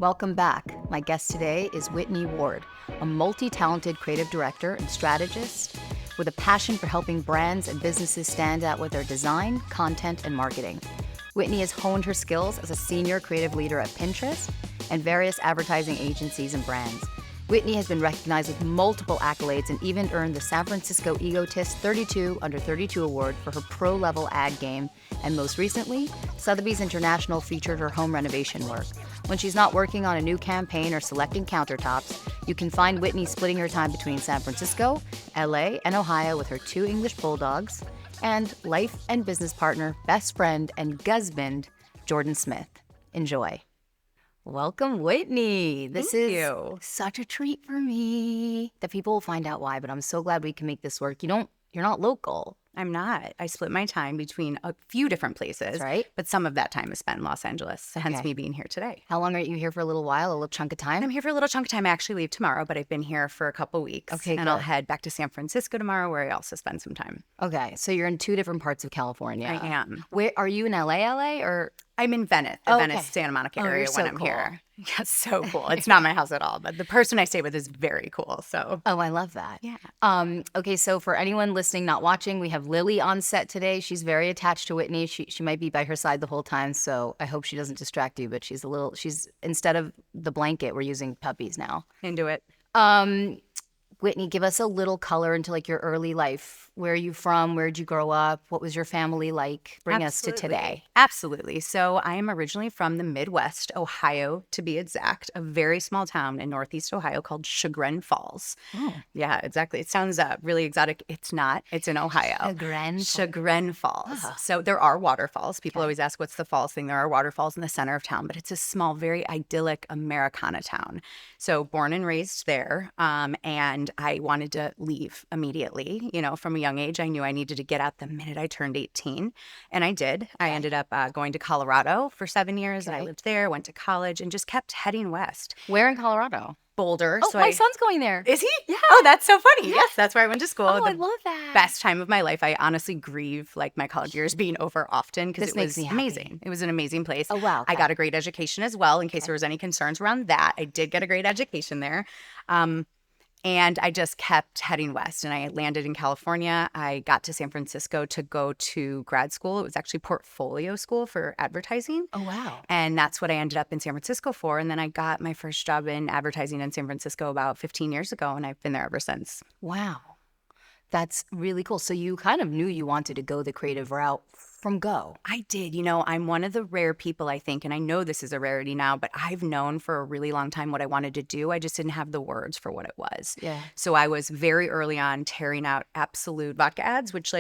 Welcome back. My guest today is Whitney Ward, a multi-talented creative director and strategist with a passion for helping brands and businesses stand out with their design, content, and marketing. Whitney has honed her skills as a senior creative leader at Pinterest and various advertising agencies and brands. Whitney has been recognized with multiple accolades and even earned the San Francisco Egotist 32 Under 32 Award for her pro-level ad game, and most recently, Sotheby's International featured her home renovation work. When she's not working on a new campaign or selecting countertops, you can find Whitney splitting her time between San Francisco, LA, and Ohio with her 2 English Bulldogs, and life and business partner, best friend, and gusband, Jordan Smith. Enjoy. Welcome, Whitney. This is such a treat for me that people will find out why, but I'm so glad we can make this work. You're not local. I'm not. I split my time between a few different places. That's right. But some of that time is spent in Los Angeles, hence me being here today. How long are you here for? A little while, a little chunk of time? I'm here for a little chunk of time. I actually leave tomorrow, but I've been here for a couple weeks. Okay, and I'll head back to San Francisco tomorrow, where I also spend some time. Okay, so you're in 2 different parts of California. I am. Where are you in LA, or? I'm in Venice, Venice, Santa Monica area when I'm here. Yeah, so cool. It's not my house at all, but the person I stay with is very cool. So. Oh, I love that. Yeah. Okay, so for anyone listening, not watching, we have Lily on set today. She's very attached to Whitney. She might be by her side the whole time, so I hope she doesn't distract you. But she's instead of the blanket, we're using puppies now. Into it. Whitney, give us a little color into like your early life. Where are you from? Where did you grow up? What was your family like? Bring us to today. Absolutely. So I am originally from the Midwest, Ohio, to be exact, a very small town in Northeast Ohio called Chagrin Falls. Oh. Yeah, exactly. It sounds really exotic. It's not. It's in Ohio. Chagrin Falls. Oh. So there are waterfalls. People always ask, what's the falls thing? There are waterfalls in the center of town, but it's a small, very idyllic Americana town. So born and raised there, and I wanted to leave immediately. From a young age, I knew I needed to get out the minute I turned 18. And I did. I ended up going to Colorado for 7 years. And I lived there, went to college, and just kept heading west. Where in Colorado? Boulder. Oh, my son's going there. Is he? Yeah. Oh, that's so funny. Yes, that's where I went to school. Oh, I love that. Best time of my life. I honestly grieve like my college years being over often because it was amazing. It was an amazing place. Oh, wow. I got a great education as well, in case there was any concerns around that. I did get a great education there. And I just kept heading west, and I landed in California. I got to San Francisco to go to grad school. It was actually portfolio school for advertising. Oh, wow. And that's what I ended up in San Francisco for. And then I got my first job in advertising in San Francisco about 15 years ago, and I've been there ever since. Wow. That's really cool. So you kind of knew you wanted to go the creative route from go. I did. I'm one of the rare people, I think, and I know this is a rarity now, but I've known for a really long time what I wanted to do. I just didn't have the words for what it was. Yeah. So I was very early on tearing out absolute vodka ads, which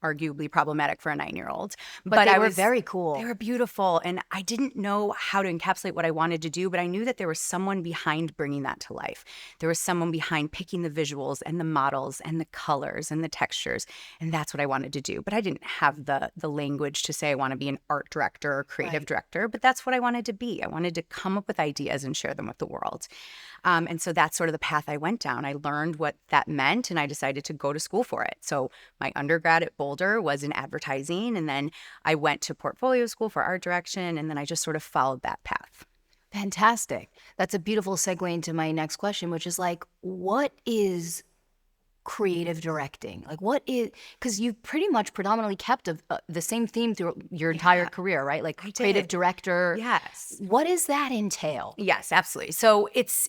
arguably problematic for a 9-year-old. But they were very cool. They were beautiful. And I didn't know how to encapsulate what I wanted to do, but I knew that there was someone behind bringing that to life. There was someone behind picking the visuals and the models and the colors and the textures. And that's what I wanted to do. But I didn't have the language to say I want to be an art director or creative director, but that's what I wanted to be. I wanted to come up with ideas and share them with the world. And so that's sort of the path I went down. I learned what that meant, and I decided to go to school for it. So my undergrad at Boulder was in advertising, and then I went to portfolio school for art direction, and then I just sort of followed that path. Fantastic. That's a beautiful segue into my next question, which is what is creative directing? Because you've pretty much predominantly kept the same theme through your entire career, right? Creative director. Yes. What does that entail? Yes, absolutely. So it's,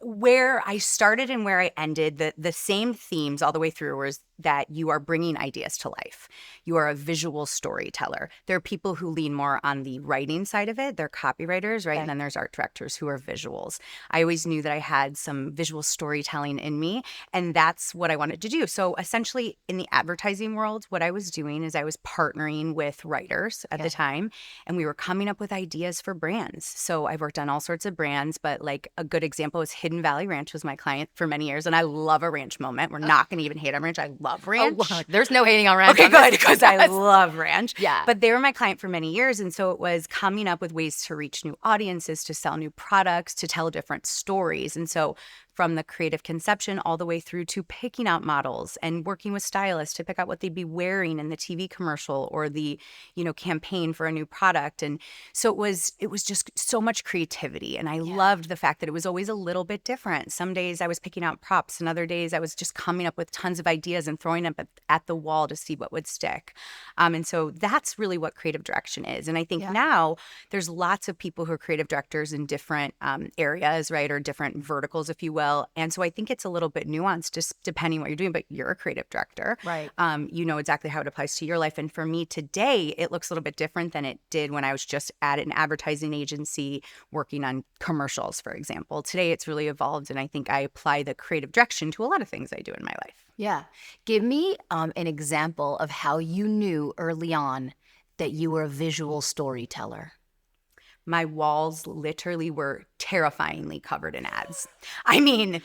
where I started and where I ended, the same themes all the way through was that you are bringing ideas to life. You are a visual storyteller. There are people who lean more on the writing side of it. They're copywriters, right? Okay. And then there's art directors who are visuals. I always knew that I had some visual storytelling in me, and that's what I wanted to do. So essentially in the advertising world, what I was doing is I was partnering with writers at the time, and we were coming up with ideas for brands. So I've worked on all sorts of brands, but a good example is Hidden Valley Ranch was my client for many years, and I love a ranch moment. We're not going to even hate on ranch. I love ranch. Oh, there's no hating on ranch. Okay, good, because I love ranch. Yeah. But they were my client for many years, and so it was coming up with ways to reach new audiences, to sell new products, to tell different stories. And so from the creative conception all the way through to picking out models and working with stylists to pick out what they'd be wearing in the TV commercial or the, campaign for a new product. And so it was just so much creativity. And I loved the fact that it was always a little bit different. Some days I was picking out props, and other days I was just coming up with tons of ideas and throwing them at the wall to see what would stick. And so that's really what creative direction is. And I think now there's lots of people who are creative directors in different areas, right, or different verticals, if you will. And so I think it's a little bit nuanced just depending what you're doing, but you're a creative director. Right. You know exactly how it applies to your life. And for me today, it looks a little bit different than it did when I was just at an advertising agency working on commercials, for example. Today, it's really evolved, and I think I apply the creative direction to a lot of things I do in my life. Yeah. Give me an example of how you knew early on that you were a visual storyteller. My walls literally were terrifyingly covered in ads. I mean,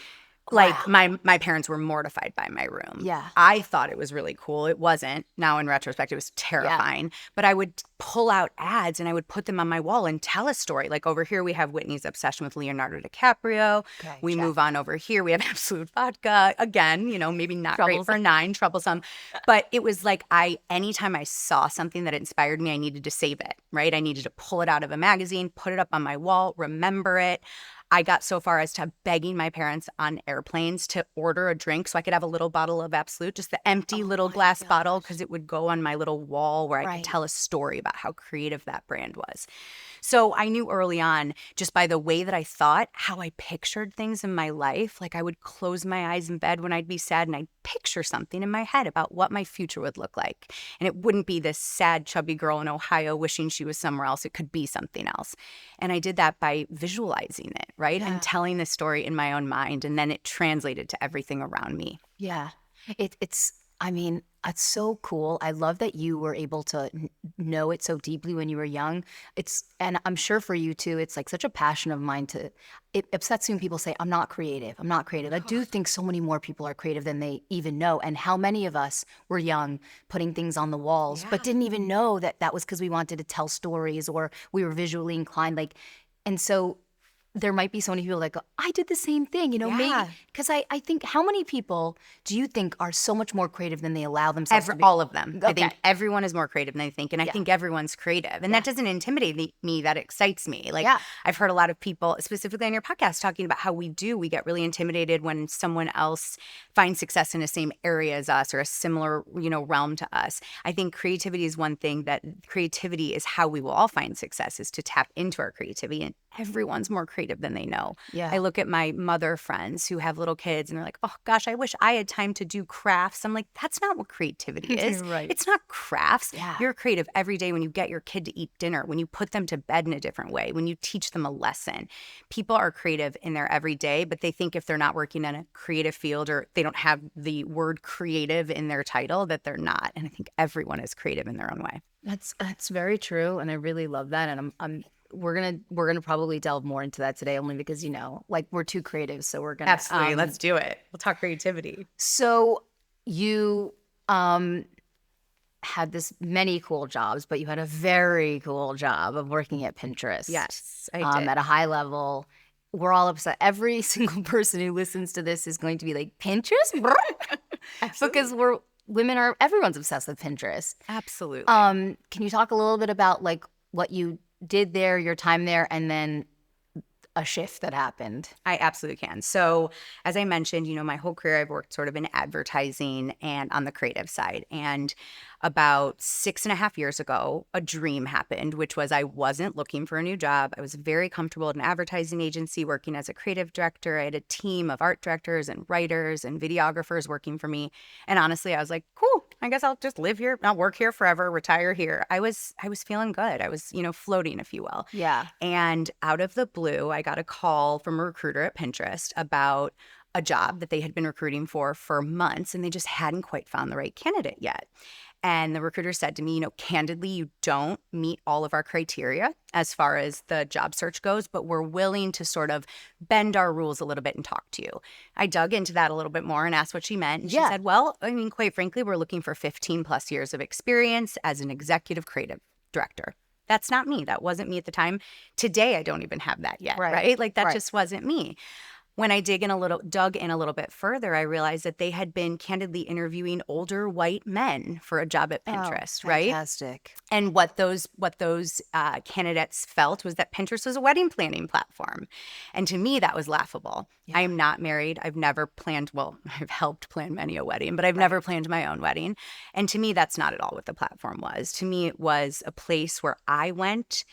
like my parents were mortified by my room. Yeah. I thought it was really cool. It wasn't. Now in retrospect, it was terrifying. Yeah. But I would pull out ads and I would put them on my wall and tell a story. Like over here, we have Whitney's obsession with Leonardo DiCaprio. Okay, we move on over here. We have Absolute Vodka. Again, maybe not great for 9, troublesome. But it was like anytime I saw something that inspired me, I needed to save it, right? I needed to pull it out of a magazine, put it up on my wall, remember it. I got so far as to begging my parents on airplanes to order a drink so I could have a little bottle of Absolute, just the empty little glass bottle, because it would go on my little wall where I could tell a story about how creative that brand was. So I knew early on, just by the way that I thought, how I pictured things in my life. Like I would close my eyes in bed when I'd be sad and I'd picture something in my head about what my future would look like. And it wouldn't be this sad, chubby girl in Ohio wishing she was somewhere else. It could be something else. And I did that by visualizing it, right? And telling the story in my own mind. And then it translated to everything around me. Yeah. It's so cool. I love that you were able to know it so deeply when you were young. And I'm sure for you too, it's like such a passion of mine it upsets me when people say, I'm not creative. I do think so many more people are creative than they even know. And how many of us were young putting things on the walls, but didn't even know that was because we wanted to tell stories or we were visually inclined. And so there might be so many people that go, I did the same thing, maybe. Because I think, how many people do you think are so much more creative than they allow themselves to be? All of them. Okay. I think everyone is more creative than they think. And I think everyone's creative. And that doesn't intimidate me. That excites me. I've heard a lot of people, specifically on your podcast, talking about how we get really intimidated when someone else finds success in the same area as us or a similar, realm to us. I think creativity is one thing that creativity is how we will all find success, is to tap into our creativity. And everyone's more creative than they know. Yeah. I look at my mother friends who have little kids and they're like, oh gosh, I wish I had time to do crafts. I'm like, that's not what creativity is. Right. It's not crafts. Yeah. You're creative every day when you get your kid to eat dinner, when you put them to bed in a different way, when you teach them a lesson. People are creative in their everyday, but they think if they're not working in a creative field or they don't have the word creative in their title, that they're not. And I think everyone is creative in their own way. That's very true. And I really love that. And we're gonna probably delve more into that today, only because we're too creative, so we're gonna absolutely let's do it. We'll talk creativity. So you had many cool jobs, but you had a very cool job of working at Pinterest. Yes, I did. At a high level. We're all upset. Every single person who listens to this is going to be like, Pinterest? Because everyone's obsessed with Pinterest. Absolutely. Can you talk a little bit about what you did there, your time there, and then a shift that happened? I absolutely can. So as I mentioned, my whole career I've worked sort of in advertising and on the creative side. And about 6.5 years ago, a dream happened, which was I wasn't looking for a new job. I was very comfortable at an advertising agency working as a creative director. I had a team of art directors and writers and videographers working for me. And honestly, I was like, cool, I guess I'll just live here, not work here forever, retire here. I was feeling good. I was, floating, if you will. Yeah. And out of the blue, I got a call from a recruiter at Pinterest about a job that they had been recruiting for months, and they just hadn't quite found the right candidate yet. And the recruiter said to me, candidly, you don't meet all of our criteria as far as the job search goes, but we're willing to sort of bend our rules a little bit and talk to you. I dug into that a little bit more and asked what she meant. And she said, well, quite frankly, we're looking for 15 plus years of experience as an executive creative director. That's not me. That wasn't me at the time. Today, I don't even have that yet, right? That just wasn't me. When I dug in a little bit further, I realized that they had been candidly interviewing older white men for a job at Pinterest, right? Fantastic. And what those candidates felt was that Pinterest was a wedding planning platform. And to me, that was laughable. Yeah. I am not married. I've never planned, well, I've helped plan many a wedding, but I've never planned my own wedding. And to me, that's not at all what the platform was. To me, it was a place where I went,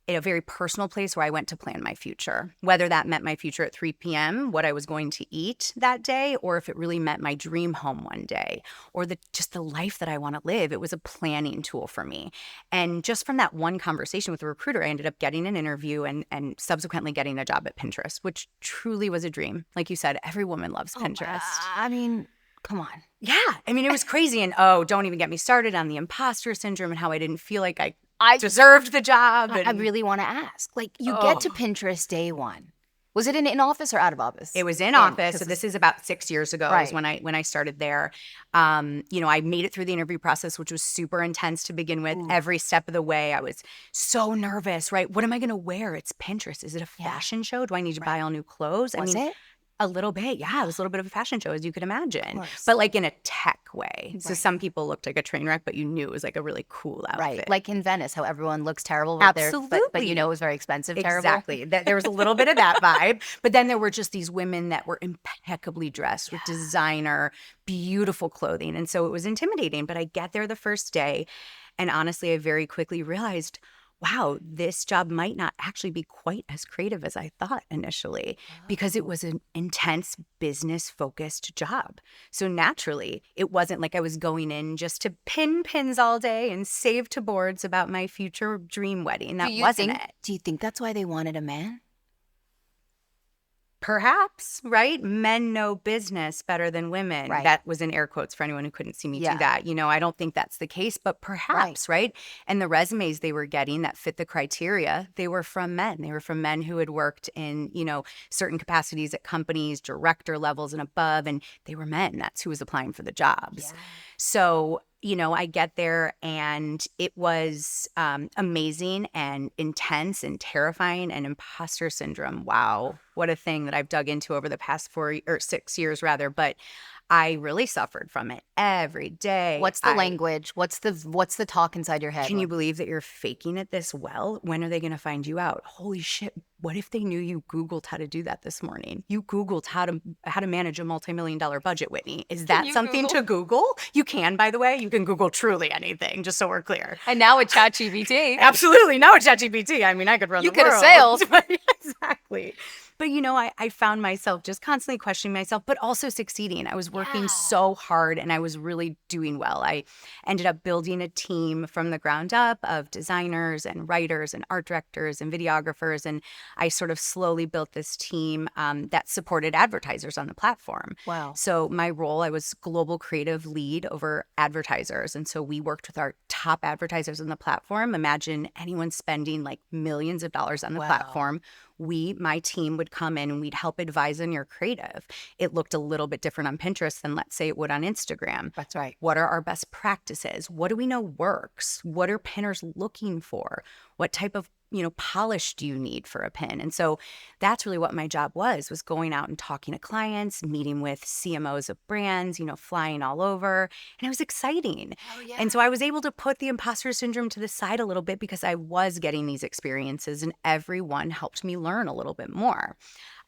a very personal place where I went to plan my future, whether that meant my future at 3 p.m., what I was going to eat that day, or if it really meant my dream home one day, or just the life that I want to live. It was a planning tool for me. And just from that one conversation with a recruiter, I ended up getting an interview and subsequently getting a job at Pinterest, which truly was a dream. Like you said, every woman loves Pinterest. I mean, come on. Yeah. I mean, it was crazy. And don't even get me started on the imposter syndrome and how I didn't feel like I deserved the job. I really want to ask. Like, you get to Pinterest day one. Was it in office or out of office? It was in office. So this is about 6 years ago, Right. is when I started there. I made it through the interview process, which was super intense to begin with. Every step of the way, I was so nervous, right? What am I going to wear? It's Pinterest. Is it a fashion show? Do I need to buy all new clothes? Was it? A little bit, yeah. It was a little bit of a fashion show, as you could imagine, but like in a tech way. So some people looked like a train wreck, but you knew it was like a really cool outfit. Right. Like in Venice, how everyone looks terrible. Absolutely. But you know it was very expensive, terrible. Exactly. There was a little bit of that vibe. But then there were just these women that were impeccably dressed with designer, beautiful clothing. And so it was intimidating. But I get there the first day. And honestly, I very quickly realized, wow, this job might not actually be quite as creative as I thought initially, because it was an intense business-focused job. So naturally, it wasn't like I was going in just to pin pins all day and save to boards about my future dream wedding. That wasn't it. Do you think that's why they wanted a man? Perhaps, right? Men know business better than women. Right. That was in air quotes for anyone who couldn't see me do that. I don't think that's the case, but perhaps, right? And the resumes they were getting that fit the criteria, they were from men. They were from men who had worked in, certain capacities at companies, director levels and above, and they were men. That's who was applying for the jobs. Yeah. So I get there and it was amazing and intense and terrifying, and imposter syndrome. Wow. What a thing that I've dug into over the past 6 years rather. But I really suffered from it every day. What's the language? What's the talk inside your head? Can you believe that you're faking it this well? When are they going to find you out? Holy shit. What if they knew you Googled how to do that this morning? You Googled how to manage a multi-million-dollar budget, Whitney. Is that something to Google? You can, by the way. You can Google truly anything, just so we're clear. And now with ChatGPT. Absolutely. Now with ChatGPT. I mean, I could run the world. You could have sailed. Exactly. But, I found myself just constantly questioning myself, but also succeeding. I was working so hard and I was really doing well. I ended up building a team from the ground up of designers and writers and art directors and videographers. And I sort of slowly built this team that supported advertisers on the platform. Wow. So my role, I was global creative lead over advertisers. And so we worked with our top advertisers on the platform. Imagine anyone spending like millions of dollars on the platform. My team would come in and we'd help advise on your creative. It looked a little bit different on Pinterest than, let's say, it would on Instagram. That's right. What are our best practices? What do we know works? What are pinners looking for? What type of polish do you need for a pin? And so that's really what my job was going out and talking to clients, meeting with CMOs of brands, flying all over. And it was exciting. Oh, yeah. And so I was able to put the imposter syndrome to the side a little bit because I was getting these experiences and everyone helped me learn a little bit more.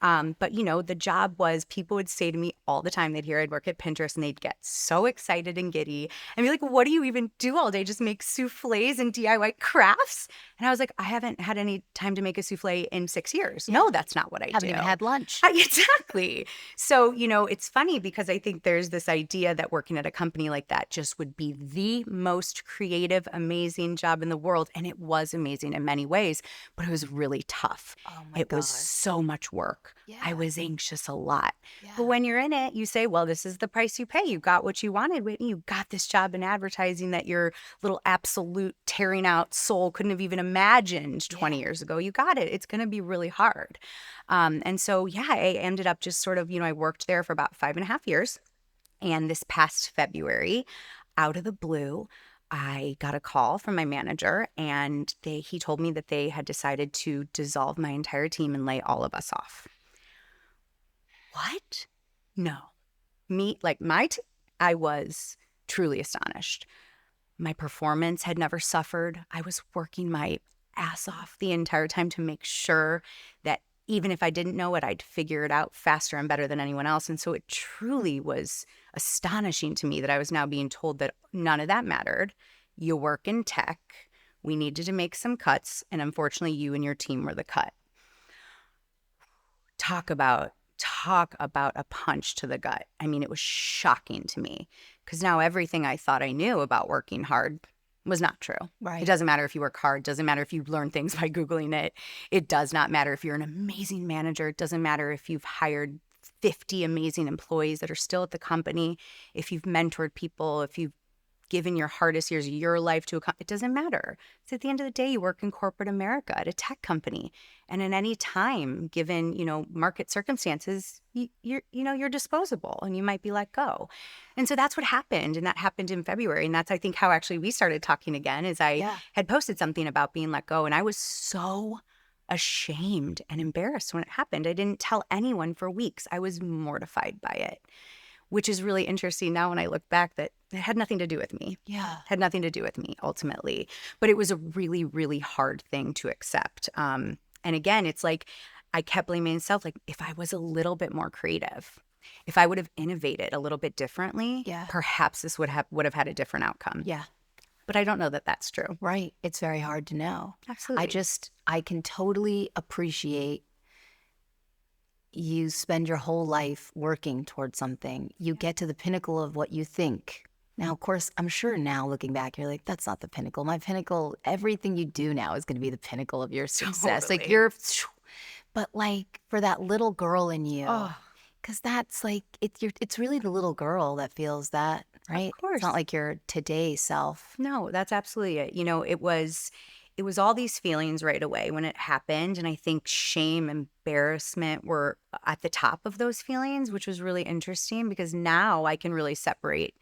But the job was, people would say to me all the time, they'd hear I'd work at Pinterest and they'd get so excited and giddy and be like, what do you even do all day? Just make souffles and DIY crafts? And I was like, I haven't had any time to make a souffle in 6 years. No, that's not what I do. Haven't even had lunch. Exactly. So, it's funny because I think there's this idea that working at a company like that just would be the most creative, amazing job in the world. And it was amazing in many ways, but it was really tough. Oh my It was so much work. Yeah. I was anxious a lot. Yeah. But when you're in it, you say, well, this is the price you pay. You got what you wanted, Whitney. You got this job in advertising that your little absolute tearing out soul couldn't have even imagined 20 years ago. You got it. It's going to be really hard. And so, I ended up just sort of, I worked there for about 5.5 years. And this past February, out of the blue, I got a call from my manager and he told me that they had decided to dissolve my entire team and lay all of us off. what? No. I was truly astonished. My performance had never suffered. I was working my ass off the entire time to make sure that even if I didn't know it, I'd figure it out faster and better than anyone else. And so it truly was astonishing to me that I was now being told that none of that mattered. You work in tech. We needed to make some cuts. And unfortunately, you and your team were the cut. Talk about a punch to the gut. I mean, it was shocking to me because now everything I thought I knew about working hard was not true. Right. It doesn't matter if you work hard. Doesn't matter if you learn things by Googling it. It does not matter if you're an amazing manager. It doesn't matter if you've hired 50 amazing employees that are still at the company, if you've mentored people, if you've given your hardest years of your life to a company. It doesn't matter. It's at the end of the day, you work in corporate America at a tech company. And at any time, given, market circumstances, you're disposable and you might be let go. And so that's what happened. And that happened in February. And that's, I think, how actually we started talking again is I had posted something about being let go. And I was so ashamed and embarrassed when it happened. I didn't tell anyone for weeks. I was mortified by it, which is really interesting now when I look back that it had nothing to do with me. Yeah. Had nothing to do with me ultimately. But it was a really, really hard thing to accept. And again, it's like I kept blaming myself. Like if I was a little bit more creative, if I would have innovated a little bit differently, perhaps this would have had a different outcome. Yeah. But I don't know that that's true. Right. It's very hard to know. Absolutely. I can totally appreciate you spend your whole life working towards something. You get to the pinnacle of what you think. Now, of course, I'm sure now looking back, you're like, that's not the pinnacle. My pinnacle, everything you do now is going to be the pinnacle of your success. Totally. But like for that little girl in you, because that's like, it's really the little girl that feels that, right? Of course. It's not like your today self. No, that's absolutely it. It was all these feelings right away when it happened. And I think shame, embarrassment were at the top of those feelings, which was really interesting because now I can really separate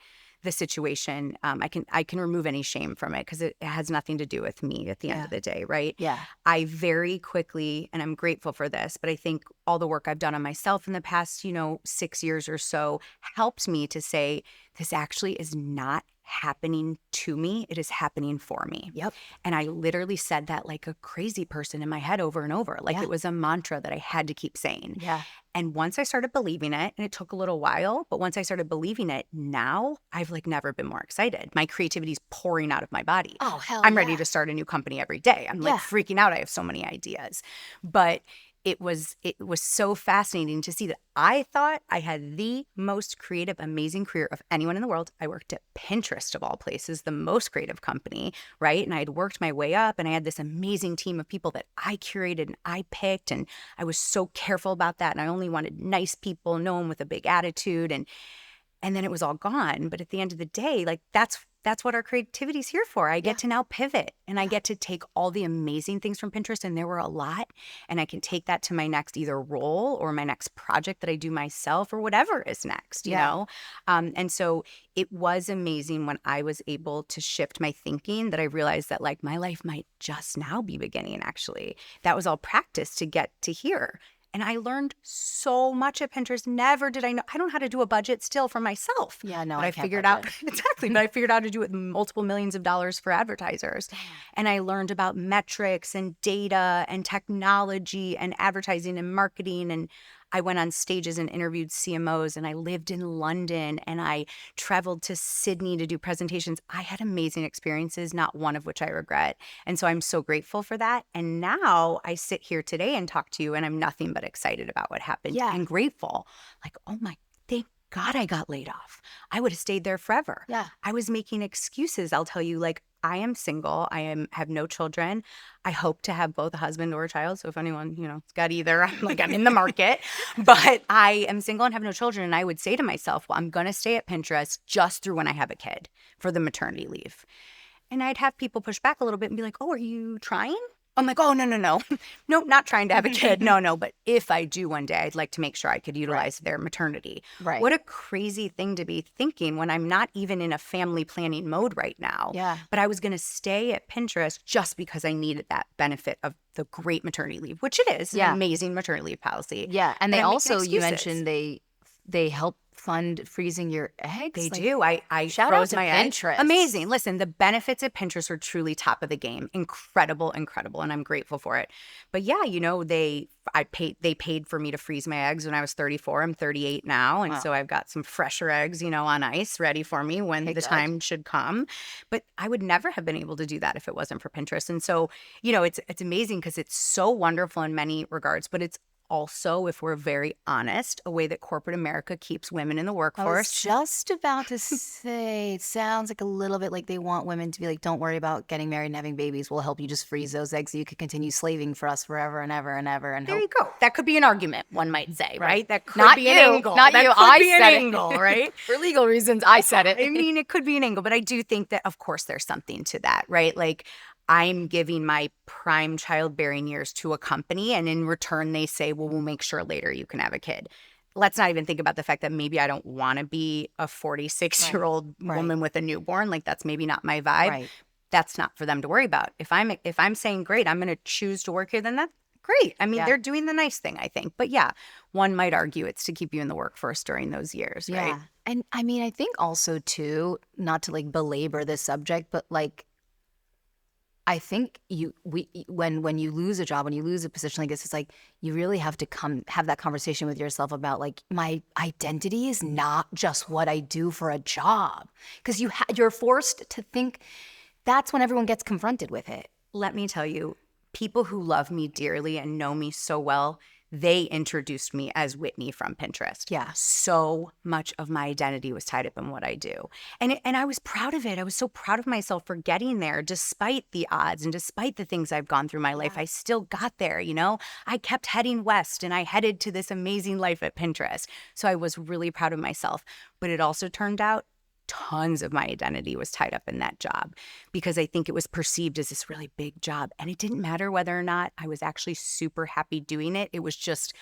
the situation. I can remove any shame from it because it has nothing to do with me at the end of the day, right? Yeah. I very quickly, and I'm grateful for this, but I think all the work I've done on myself in the past, 6 years or so helped me to say, this actually is not happening to me. It is happening for me. Yep. And I literally said that like a crazy person in my head over and over. Like it was a mantra that I had to keep saying. Yeah. And once I started believing it, and it took a little while, but once I started believing it, now I've like never been more excited. My creativity is pouring out of my body. Oh, hell I'm ready to start a new company every day. I'm like freaking out. I have so many ideas. But it was so fascinating to see that I thought I had the most creative, amazing career of anyone in the world. I worked at Pinterest, of all places, the most creative company, right? And I had worked my way up and I had this amazing team of people that I curated and I picked. And I was so careful about that. And I only wanted nice people, no one with a big attitude. And then it was all gone. But at the end of the day, like that's what our creativity is here for. I get to now pivot and I get to take all the amazing things from Pinterest, and there were a lot, and I can take that to my next either role or my next project that I do myself or whatever is next, you know? And so it was amazing when I was able to shift my thinking that I realized that like my life might just now be beginning actually. That was all practice to get to here. And I learned so much at Pinterest. Never did I know. I don't know how to do a budget still for myself. Yeah, no, but I can't figured budget. out exactly. But I figured out how to do it with multiple millions of dollars for advertisers. And I learned about metrics and data and technology and advertising and marketing. And I went on stages and interviewed CMOs, and I lived in London, and I traveled to Sydney to do presentations. I had amazing experiences, not one of which I regret. And so I'm so grateful for that. And now I sit here today and talk to you, and I'm nothing but excited about what happened and grateful. Like, oh my, thank God I got laid off. I would have stayed there forever. Yeah. I was making excuses. I'll tell you, like, I am single. Have no children. I hope to have both a husband or a child. So if anyone, has got either, I'm in the market. But I am single and have no children. And I would say to myself, well, I'm going to stay at Pinterest just through when I have a kid for the maternity leave. And I'd have people push back a little bit and be like, oh, are you trying? I'm like, oh, no, no, no. Nope, not trying to have a kid. No. But if I do one day, I'd like to make sure I could utilize their maternity. Right. What a crazy thing to be thinking when I'm not even in a family planning mode right now. Yeah. But I was going to stay at Pinterest just because I needed that benefit of the great maternity leave, which it is, an amazing maternity leave policy. Yeah. And But they I'm making also, you excuses. mentioned they help fund freezing your eggs. They Like, do. I shout out froze to my eggs. Pinterest. Amazing. Listen, the benefits of Pinterest are truly top of the game. Incredible, and I'm grateful for it. But yeah, they paid for me to freeze my eggs when I was 34. I'm 38 now, and so I've got some fresher eggs, on ice ready for me when the time should come. But I would never have been able to do that if it wasn't for Pinterest. And so, it's amazing because it's so wonderful in many regards, but it's also, if we're very honest, a way that corporate America keeps women in the I was workforce. just about to say, it sounds like a little bit like they want women to be like, don't worry about getting married and having babies. We'll help you just freeze those eggs so you could continue slaving for us forever and ever and ever. And There you go. That could be an argument, one might say, right? That could Not be you. an angle. Not That you. could I be an said it. angle, right? For legal reasons, I said it. I mean, it could be an angle, but I do think that, of course, there's something to that, right? Like, I'm giving my prime childbearing years to a company, and in return, they say, well, we'll make sure later you can have a kid. Let's not even think about the fact that maybe I don't want to be a 46-year-old woman with a newborn. Like, that's maybe not my vibe. Right. That's not for them to worry about. If I'm saying, great, I'm going to choose to work here, then that's great. I mean, they're doing the nice thing, I think. But yeah, one might argue it's to keep you in the workforce during those years, right? And I mean, I think also too, not to like belabor this subject, but like, I think when you lose a job, when you lose a position like this, it's like you really have to have that conversation with yourself about like, my identity is not just what I do for a job, because you're forced to think. That's when everyone gets confronted with it. Let me tell you, people who love me dearly and know me so well, they introduced me as Whitney from Pinterest. Yeah. So much of my identity was tied up in what I do. And I was proud of it. I was so proud of myself for getting there despite the odds and despite the things I've gone through my life. I still got there, I kept heading west and I headed to this amazing life at Pinterest. So I was really proud of myself. But it also turned out tons of my identity was tied up in that job because I think it was perceived as this really big job. And it didn't matter whether or not I was actually super happy doing it. It was just,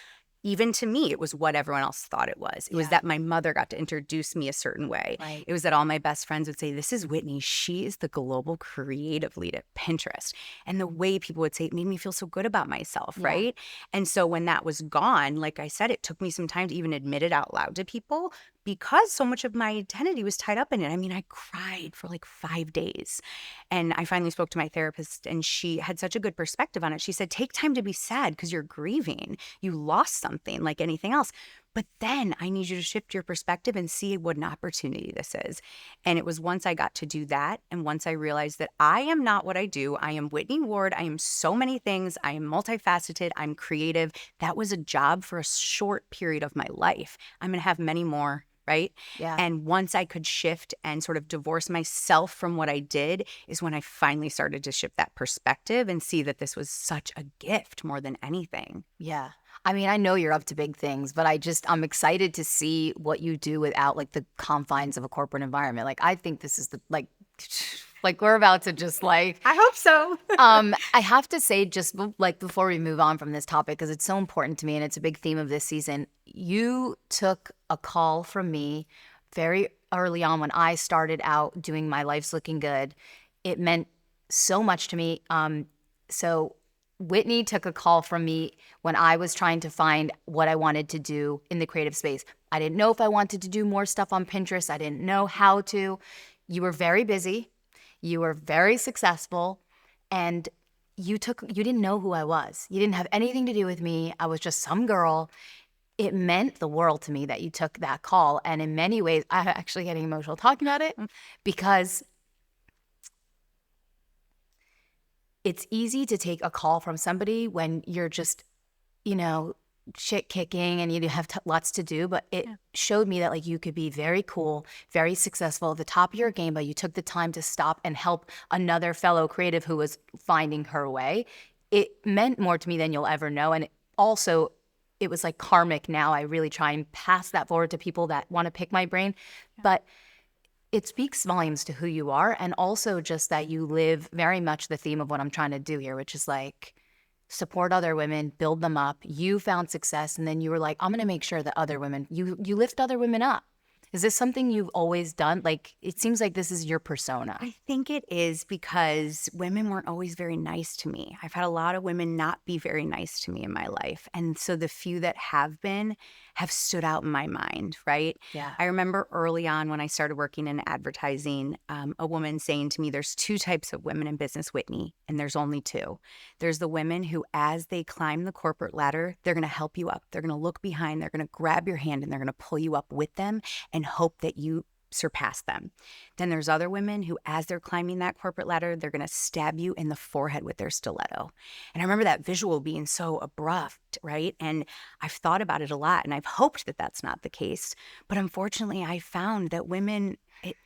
even to me, it was what everyone else thought it was. It was that my mother got to introduce me a certain way. Right. It was that all my best friends would say, this is Whitney. She is the global creative lead at Pinterest. And the way people would say it made me feel so good about myself, right? And so when that was gone, like I said, it took me some time to even admit it out loud to people because so much of my identity was tied up in it. I mean, I cried for like 5 days. And I finally spoke to my therapist and she had such a good perspective on it. She said, take time to be sad because you're grieving. You lost something like anything else. But then I need you to shift your perspective and see what an opportunity this is. And it was once I got to do that and once I realized that I am not what I do. I am Whitney Ward. I am so many things. I am multifaceted. I'm creative. That was a job for a short period of my life. I'm going to have many more. Right? Yeah. And once I could shift and sort of divorce myself from what I did is when I finally started to shift that perspective and see that this was such a gift more than anything. Yeah. I mean, I know you're up to big things, but I'm excited to see what you do without like the confines of a corporate environment. Like, I think this is like we're about to just like. I hope so. I have to say, just like before we move on from this topic, because it's so important to me and it's a big theme of this season, you took a call from me very early on when I started out doing my Life's Looking Good. It meant so much to me. So Whitney took a call from me when I was trying to find what I wanted to do in the creative space. I didn't know if I wanted to do more stuff on Pinterest. I didn't know how to. You were very busy. You were very successful. And you didn't know who I was. You didn't have anything to do with me. I was just some girl. It meant the world to me that you took that call. And in many ways, I'm actually getting emotional talking about it because it's easy to take a call from somebody when you're just, shit kicking and you have lots to do. But it showed me that like you could be very cool, very successful at the top of your game, but you took the time to stop and help another fellow creative who was finding her way. It meant more to me than you'll ever know. And it was like karmic now. I really try and pass that forward to people that want to pick my brain. But it speaks volumes to who you are, and also just that you live very much the theme of what I'm trying to do here, which is like support other women, build them up. You found success, and then you were like, I'm going to make sure that other women, you lift other women up. Is this something you've always done? Like, it seems like this is your persona. I think it is because women weren't always very nice to me. I've had a lot of women not be very nice to me in my life. And so the few that have been have stood out in my mind, right? Yeah. I remember early on when I started working in advertising, a woman saying to me, there's two types of women in business, Whitney, and there's only two. There's the women who, as they climb the corporate ladder, they're going to help you up. They're going to look behind, they're going to grab your hand, and they're going to pull you up with them and hope that you surpass them. Then there's other women who, as they're climbing that corporate ladder, they're going to stab you in the forehead with their stiletto. And I remember that visual being so abrupt, right? And I've thought about it a lot, and I've hoped that that's not the case. But unfortunately, I found that women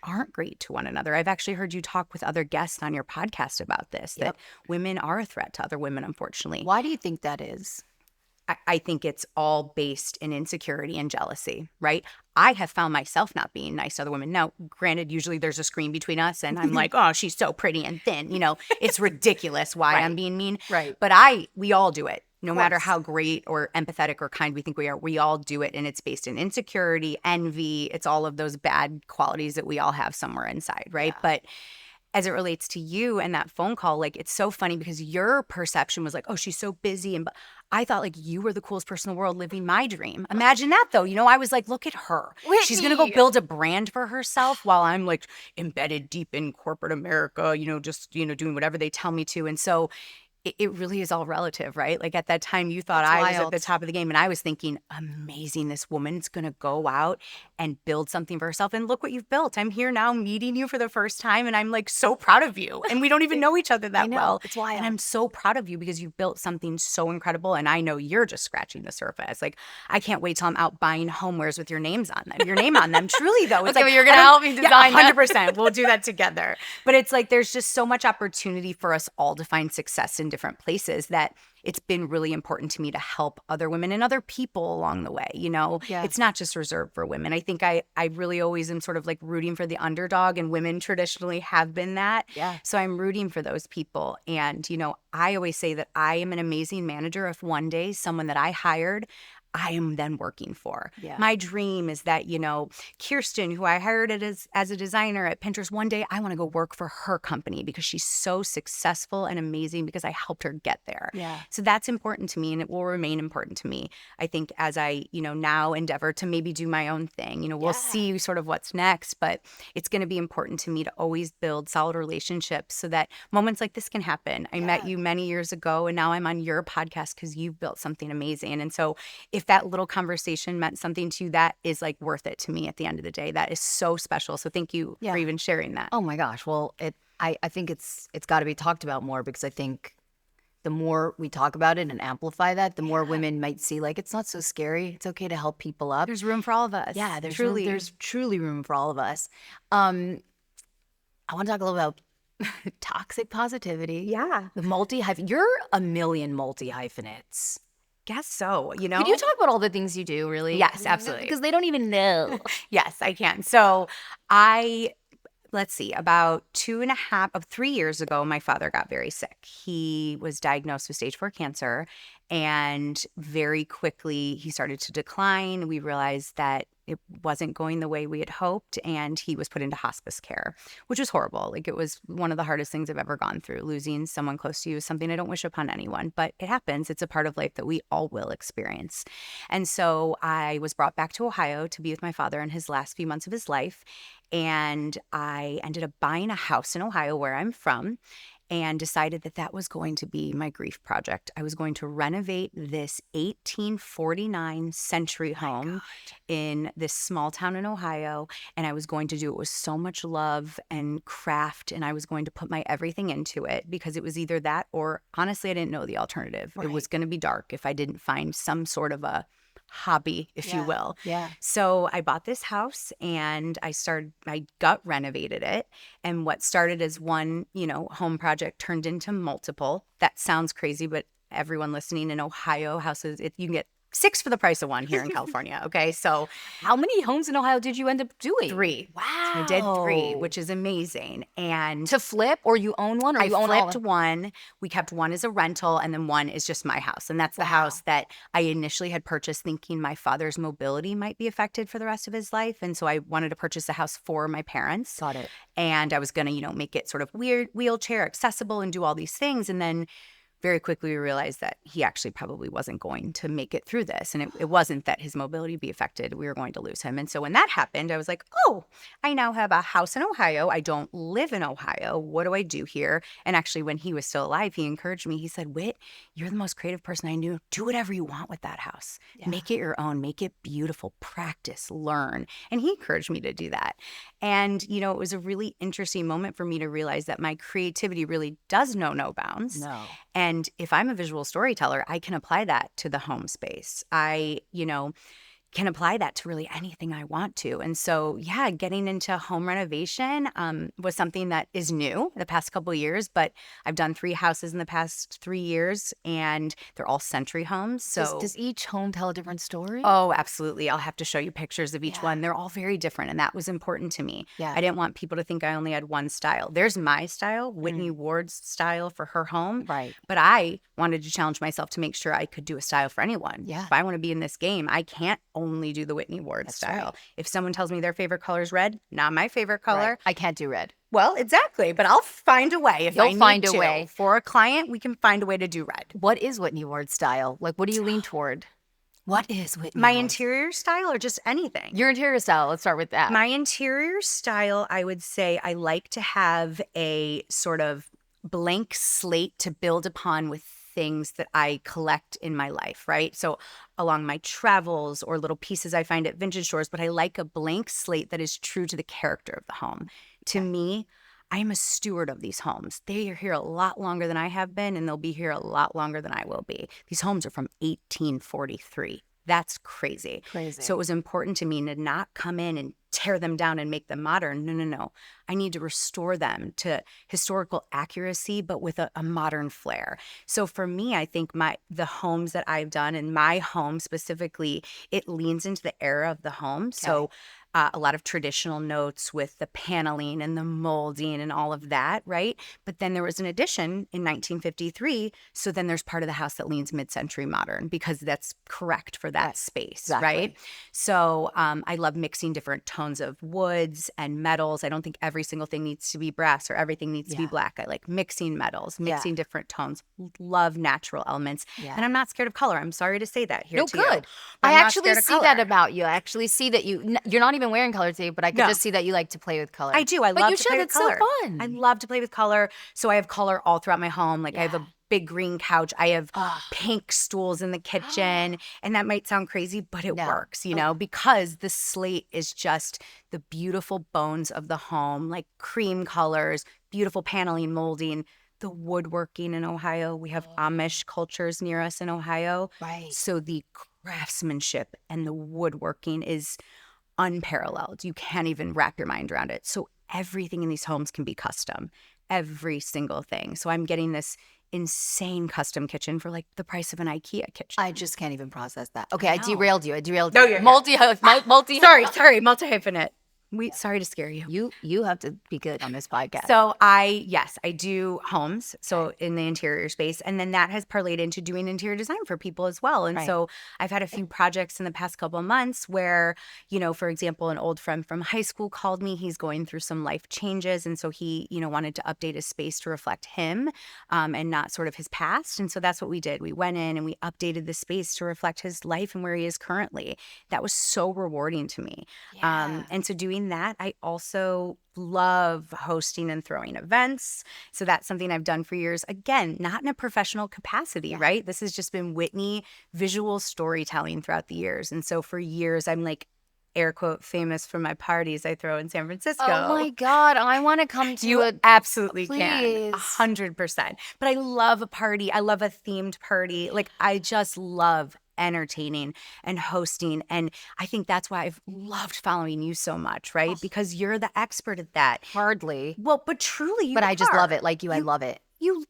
aren't great to one another. I've actually heard you talk with other guests on your podcast about this, that women are a threat to other women, unfortunately. Why do you think that is? I think it's all based in insecurity and jealousy, right? I have found myself not being nice to other women. Now, granted, usually there's a screen between us and I'm like, oh, she's so pretty and thin. You know, it's ridiculous why I'm being mean. Right. But we all do it. No matter how great or empathetic or kind we think we are, we all do it. And it's based in insecurity, envy. It's all of those bad qualities that we all have somewhere inside, right? Yeah. But as it relates to you and that phone call, like, it's so funny because your perception was like, oh, she's so busy. And I thought like you were the coolest person in the world living my dream. Imagine that though. You know, I was like, look at her. Whitney. She's going to go build a brand for herself while I'm like embedded deep in corporate America, you know, just, you know, doing whatever they tell me to. And so it really is all relative, right? Like at that time you thought I was at the top of the game, and I was thinking, amazing, this woman's going to go out and build something for herself. And look what you've built. I'm here now meeting you for the first time, and I'm like so proud of you. And we don't even know each other that well. It's wild. And I'm so proud of you because you've built something so incredible. And I know you're just scratching the surface. Like, I can't wait till I'm out buying homewares with your names on them. Your name on them. Truly though. It's okay, like, well, you're going to help me design 100%. We'll do that together. But it's like there's just so much opportunity for us all to find success in different places that it's been really important to me to help other women and other people along the way. You know, it's not just reserved for women. I think I really always am sort of like rooting for the underdog, and women traditionally have been that. Yeah. So I'm rooting for those people. And, you know, I always say that I am an amazing manager if one day someone that I hired I am then working for. Yeah. My dream is that, you know, Kirsten, who I hired as a designer at Pinterest, one day I want to go work for her company because she's so successful and amazing because I helped her get there. Yeah. So that's important to me, and it will remain important to me. I think as I, you know, now endeavor to maybe do my own thing, you know, we'll see sort of what's next, but it's going to be important to me to always build solid relationships so that moments like this can happen. I met you many years ago, and now I'm on your podcast because you've built something amazing. And so if that little conversation meant something to you, that is like worth it to me at the end of the day. That is so special. So thank you for even sharing that. Oh my gosh. Well, I think it's got to be talked about more, because I think the more we talk about it and amplify that, the more women might see like it's not so scary. It's okay to help people up. There's room for all of us. Yeah, there's truly room for all of us. I want to talk a little about toxic positivity. Yeah. The multi-hyphenate. You're a million multi-hyphenates. Guess so, you know? Could you talk about all the things you do, really? Yes, absolutely. Because they don't even know. Yes, I can. So let's see, about 3 years ago, my father got very sick. He was diagnosed with stage 4 cancer, and very quickly he started to decline. We realized that it wasn't going the way we had hoped, and he was put into hospice care, which was horrible. Like, it was one of the hardest things I've ever gone through. Losing someone close to you is something I don't wish upon anyone, but it happens. It's a part of life that we all will experience. And so I was brought back to Ohio to be with my father in his last few months of his life, and I ended up buying a house in Ohio, where I'm from, and decided that that was going to be my grief project. I was going to renovate this 1849 century home in this small town in Ohio, and I was going to do it with so much love and craft, and I was going to put my everything into it, because it was either that or, honestly, I didn't know the alternative. It was going to be dark if I didn't find some sort of a hobby, if you will. Yeah. So I bought this house, and I gut renovated it. And what started as one, you know, home project turned into multiple. That sounds crazy, but everyone listening in Ohio, houses, you can get 6 for the price of 1 here in California. Okay. So How many homes in Ohio did you end up doing? 3. Wow. I did 3, which is amazing. And To flip, or you own one, or I you own flipped all? 1. We kept 1 as a rental, and then 1 is just my house. And that's the house that I initially had purchased thinking my father's mobility might be affected for the rest of his life. And so I wanted to purchase a house for my parents. Got it. And I was going to, make it sort of weird, wheelchair accessible and do all these things. And then very quickly we realized that he actually probably wasn't going to make it through this. And it wasn't that his mobility be affected. We were going to lose him. And so when that happened, I was like, oh, I now have a house in Ohio. I don't live in Ohio. What do I do here? And actually, when he was still alive, he encouraged me. He said, Whit, you're the most creative person I knew. Do whatever you want with that house. Yeah. Make it your own. Make it beautiful. Practice, learn. And he encouraged me to do that. And, it was a really interesting moment for me to realize that my creativity really does know no bounds. No. And if I'm a visual storyteller, I can apply that to the home space. I, can apply that to really anything I want to. And so, yeah, getting into home renovation was something that is new the past couple of years, but I've done 3 houses in the past 3 years, and they're all century homes. So Does each home tell a different story? Oh, absolutely. I'll have to show you pictures of each one. They're all very different, and that was important to me. Yeah. I didn't want people to think I only had one style. There's my style, Whitney Ward's style for her home. Right. But I wanted to challenge myself to make sure I could do a style for anyone. Yeah. If I want to be in this game, I can't only do the Whitney Ward style. right. If someone tells me their favorite color is red, not my favorite color. Right. I can't do red. Well, exactly. But I'll find a way. If You'll I need find a to. way. For a client, we can find a way to do red. What is Whitney Ward's style? Like, what do you lean toward? What is Whitney My Ward's? interior style or just anything? Your interior style. Let's start with that. My interior style, I would say I like to have a sort of blank slate to build upon with things that I collect in my life, right? So along my travels or little pieces I find at vintage stores, but I like a blank slate that is true to the character of the home. To me, I am a steward of these homes. They are here a lot longer than I have been, and they'll be here a lot longer than I will be. These homes are from 1843. That's crazy. So it was important to me to not come in and tear them down and make them modern. No. I need to restore them to historical accuracy, but with a modern flair. So for me, I think the homes that I've done, and my home specifically, it leans into the era of the home. Okay. So a lot of traditional notes with the paneling and the molding and all of that, right? But then there was an addition in 1953. So then there's part of the house that leans mid-century modern because that's correct for that space, right? So I love mixing different tones of woods and metals. I don't think every single thing needs to be brass or everything needs to be black. I like mixing metals, mixing different tones, love natural elements. And I'm not scared of color. I'm sorry to say that here to you. I actually see that about you. I actually see that you're not even wearing color today, but I could just see that you like to play with color. I do. I love to play with color. It's so fun. I love to play with color. So I have color all throughout my home. Like I have a big green couch. I have pink stools in the kitchen. And that might sound crazy, but it works, because the slate is just the beautiful bones of the home, like cream colors, beautiful paneling, molding. The woodworking in Ohio. We have Amish cultures near us in Ohio. Right. So the craftsmanship and the woodworking is unparalleled. You can't even wrap your mind around it. So everything in these homes can be custom. Every single thing. So I'm getting this insane custom kitchen for like the price of an IKEA kitchen. I just can't even process that. Okay, I derailed you. No, you're multi. Sorry, multi hyphenate. Sorry to scare you. You have to be good on this podcast. So I do homes, so in the interior space, and then that has parlayed into doing interior design for people as well. And so I've had a few projects in the past couple of months where, for example, an old friend from high school called me. He's going through some life changes, and so he, wanted to update his space to reflect him and not sort of his past. And so that's what we did. We went in and we updated the space to reflect his life and where he is currently. That was so rewarding to me. And so doing that, I also love hosting and throwing events. So that's something I've done for years. Again, not in a professional capacity, right? This has just been Whitney visual storytelling throughout the years. And so for years, I'm like, air quote, famous for my parties I throw in San Francisco. Oh my God, I want to come to you. Absolutely can. Please. 100%. But I love a party. I love a themed party. Like I just love entertaining and hosting. And I think that's why I've loved following you so much, right? Because you're the expert at that. Hardly. Well, but truly you But I just are. love it. Like you, I love it.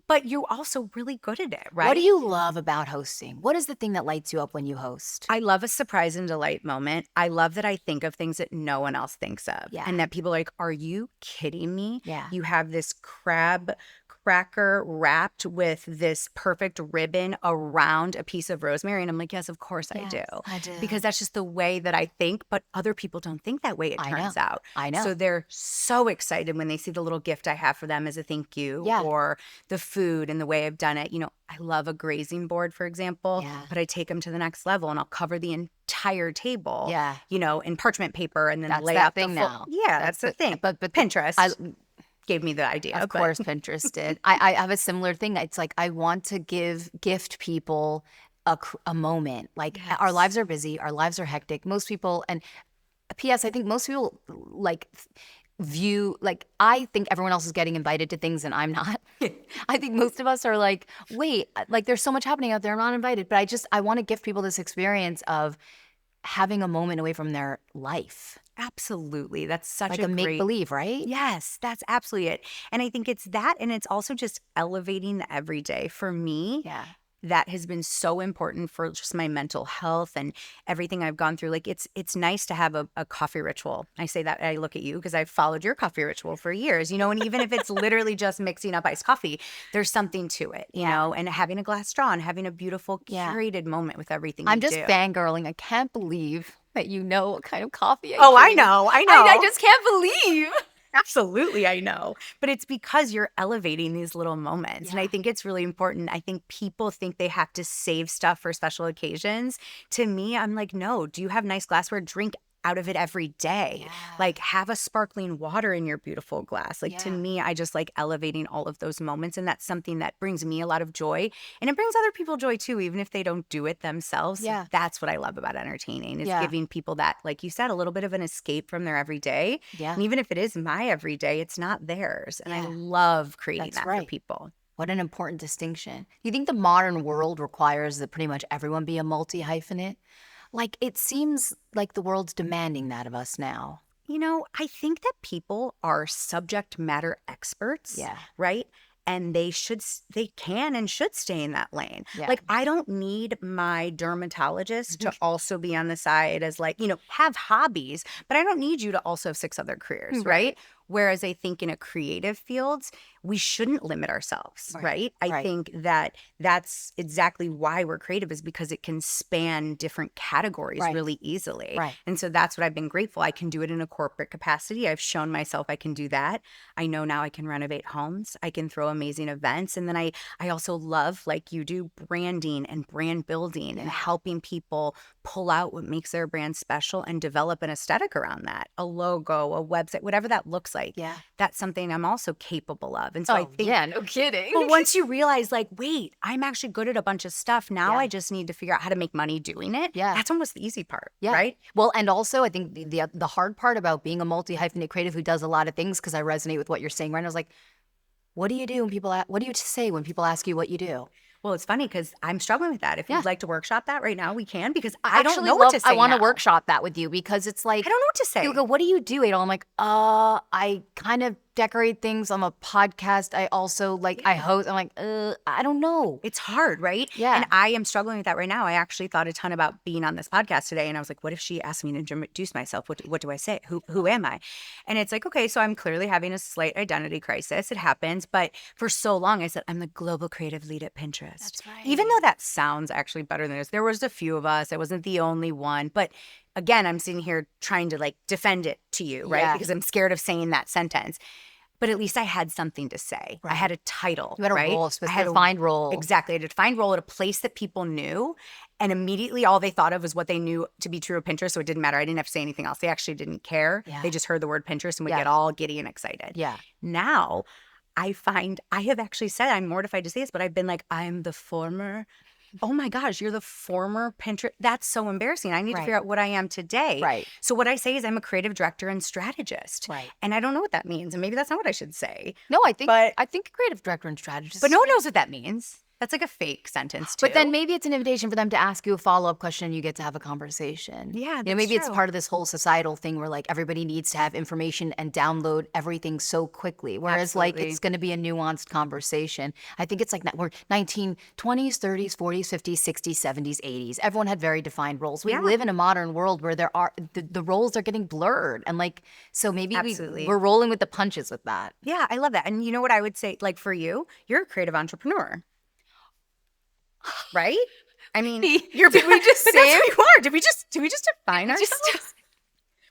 But you're also really good at it, right? What do you love about hosting? What is the thing that lights you up when you host? I love a surprise and delight moment. I love that I think of things that no one else thinks of. Yeah. And that people are like, are you kidding me? Yeah. You have this crab cracker wrapped with this perfect ribbon around a piece of rosemary. And I'm like, yes, of course I do. I do. Because that's just the way that I think. But other people don't think that way, it turns out. I know. So they're so excited when they see the little gift I have for them as a thank you, Yeah. or the food and the way I've done it. You know, I love a grazing board, for example, but I take them to the next level and I'll cover the entire table, you know, in parchment paper and then That's lay that out thing the full. now. Yeah, that's the thing. But Pinterest gave me the idea. Of course, Pinterest did. I have a similar thing. It's like I want to gift people a moment. Like our lives are busy, our lives are hectic. Most people, and P.S. I think most people like view, like, I think everyone else is getting invited to things and I'm not. I think most of us are like, wait, like there's so much happening out there, I'm not invited. But I want to give people this experience of having a moment away from their life. Absolutely. That's such like a make great believe, right? Yes, that's absolutely it. And I think it's that, and it's also just elevating the everyday. For me, that has been so important for just my mental health and everything I've gone through. Like it's nice to have a coffee ritual. I say that, I look at you because I've followed your coffee ritual for years, you know, and even if it's literally just mixing up iced coffee, there's something to it, you know, and having a glass straw and having a beautiful curated moment with everything I'm you just do. fangirling. I can't believe that you know what kind of coffee I I drink. know. I just can't believe. Absolutely, I know. But it's because you're elevating these little moments. And I think it's really important. I think people think they have to save stuff for special occasions. To me, I'm like, no, do you have nice glassware? Drink out of it every day. Like have a sparkling water in your beautiful glass. Like to me, I just like elevating all of those moments. And that's something that brings me a lot of joy. And it brings other people joy too, even if they don't do it themselves. Yeah. That's what I love about entertaining, is giving people that, like you said, a little bit of an escape from their everyday. Yeah. And even if it is my everyday, it's not theirs. And I love creating that for people. What an important distinction. Do you think the modern world requires that pretty much everyone be a multi-hyphenate? Like, it seems like the world's demanding that of us now. You know, I think that people are subject matter experts, right? And they can and should stay in that lane. Like, I don't need my dermatologist to also be on the side as like, you know, have hobbies, but I don't need you to also have 6 other careers, right? Whereas I think in a creative fields, we shouldn't limit ourselves, right? I think that that's exactly why we're creative, is because it can span different categories really easily. And so that's what I've been grateful. I can do it in a corporate capacity. I've shown myself I can do that. I know now I can renovate homes. I can throw amazing events. And then I also love, like you do, branding and brand building and helping people pull out what makes their brand special and develop an aesthetic around that, a logo, a website, whatever that looks like. That's something I'm also capable of. And so I think, no kidding. But once you realize, like, wait, I'm actually good at a bunch of stuff. Now I just need to figure out how to make money doing it. That's almost the easy part, right? Well, and also I think the hard part about being a multi-hyphenate creative who does a lot of things, because I resonate with what you're saying right now, is like, what do you do when people what do you say when people ask you what you do? Well, it's funny because I'm struggling with that. If you'd like to workshop that right now, we can, because I don't know what to say. I want to now. workshop that with you, because it's like, I don't know what to say. People go, what do you do, Adel? I'm like, I kind of decorate things. I'm a podcast. I also I host. I'm like, I don't know. It's hard, right? Yeah. And I am struggling with that right now. I actually thought a ton about being on this podcast today. And I was like, what if she asked me to introduce myself? What do I say? Who am I? And it's like, okay, so I'm clearly having a slight identity crisis. It happens. But for so long, I said, I'm the global creative lead at Pinterest. That's right. Even though that sounds actually better than this. There was a few of us. I wasn't the only one. But again, I'm sitting here trying to defend it to you, right? Because I'm scared of saying that sentence. But at least I had something to say. I had a title. You had a role, a defined role. Exactly. I had a defined role at a place that people knew. And immediately all they thought of was what they knew to be true of Pinterest. So it didn't matter. I didn't have to say anything else. They actually didn't care. They just heard the word Pinterest and would get all giddy and excited. Now I find, I have actually said, I'm mortified to say this, but I've been like, I'm the former. Oh my gosh, you're the former Pinterest. That's so embarrassing. I need to figure out what I am today. So what I say is I'm a creative director and strategist. And I don't know what that means. And maybe that's not what I should say. No, I think a creative director and strategist. But no one knows what that means. That's like a fake sentence too. But then maybe it's an invitation for them to ask you a follow-up question and you get to have a conversation. Yeah, You know, maybe it's true. part of this whole societal thing where like everybody needs to have information and download everything so quickly. Whereas like Absolutely. it's going to be a nuanced conversation. I think it's like we're 1920s, 30s, 40s, 50s, 60s, 70s, 80s. Everyone had very defined roles. We Yeah. live in a modern world where there are the roles are getting blurred. And like, so maybe Absolutely. we're rolling with the punches with that. Yeah, I love that. And you know what I would say, like for you, you're a creative entrepreneur. Right? I mean, Did we just but say that's it? who you are. Did we just define ourselves?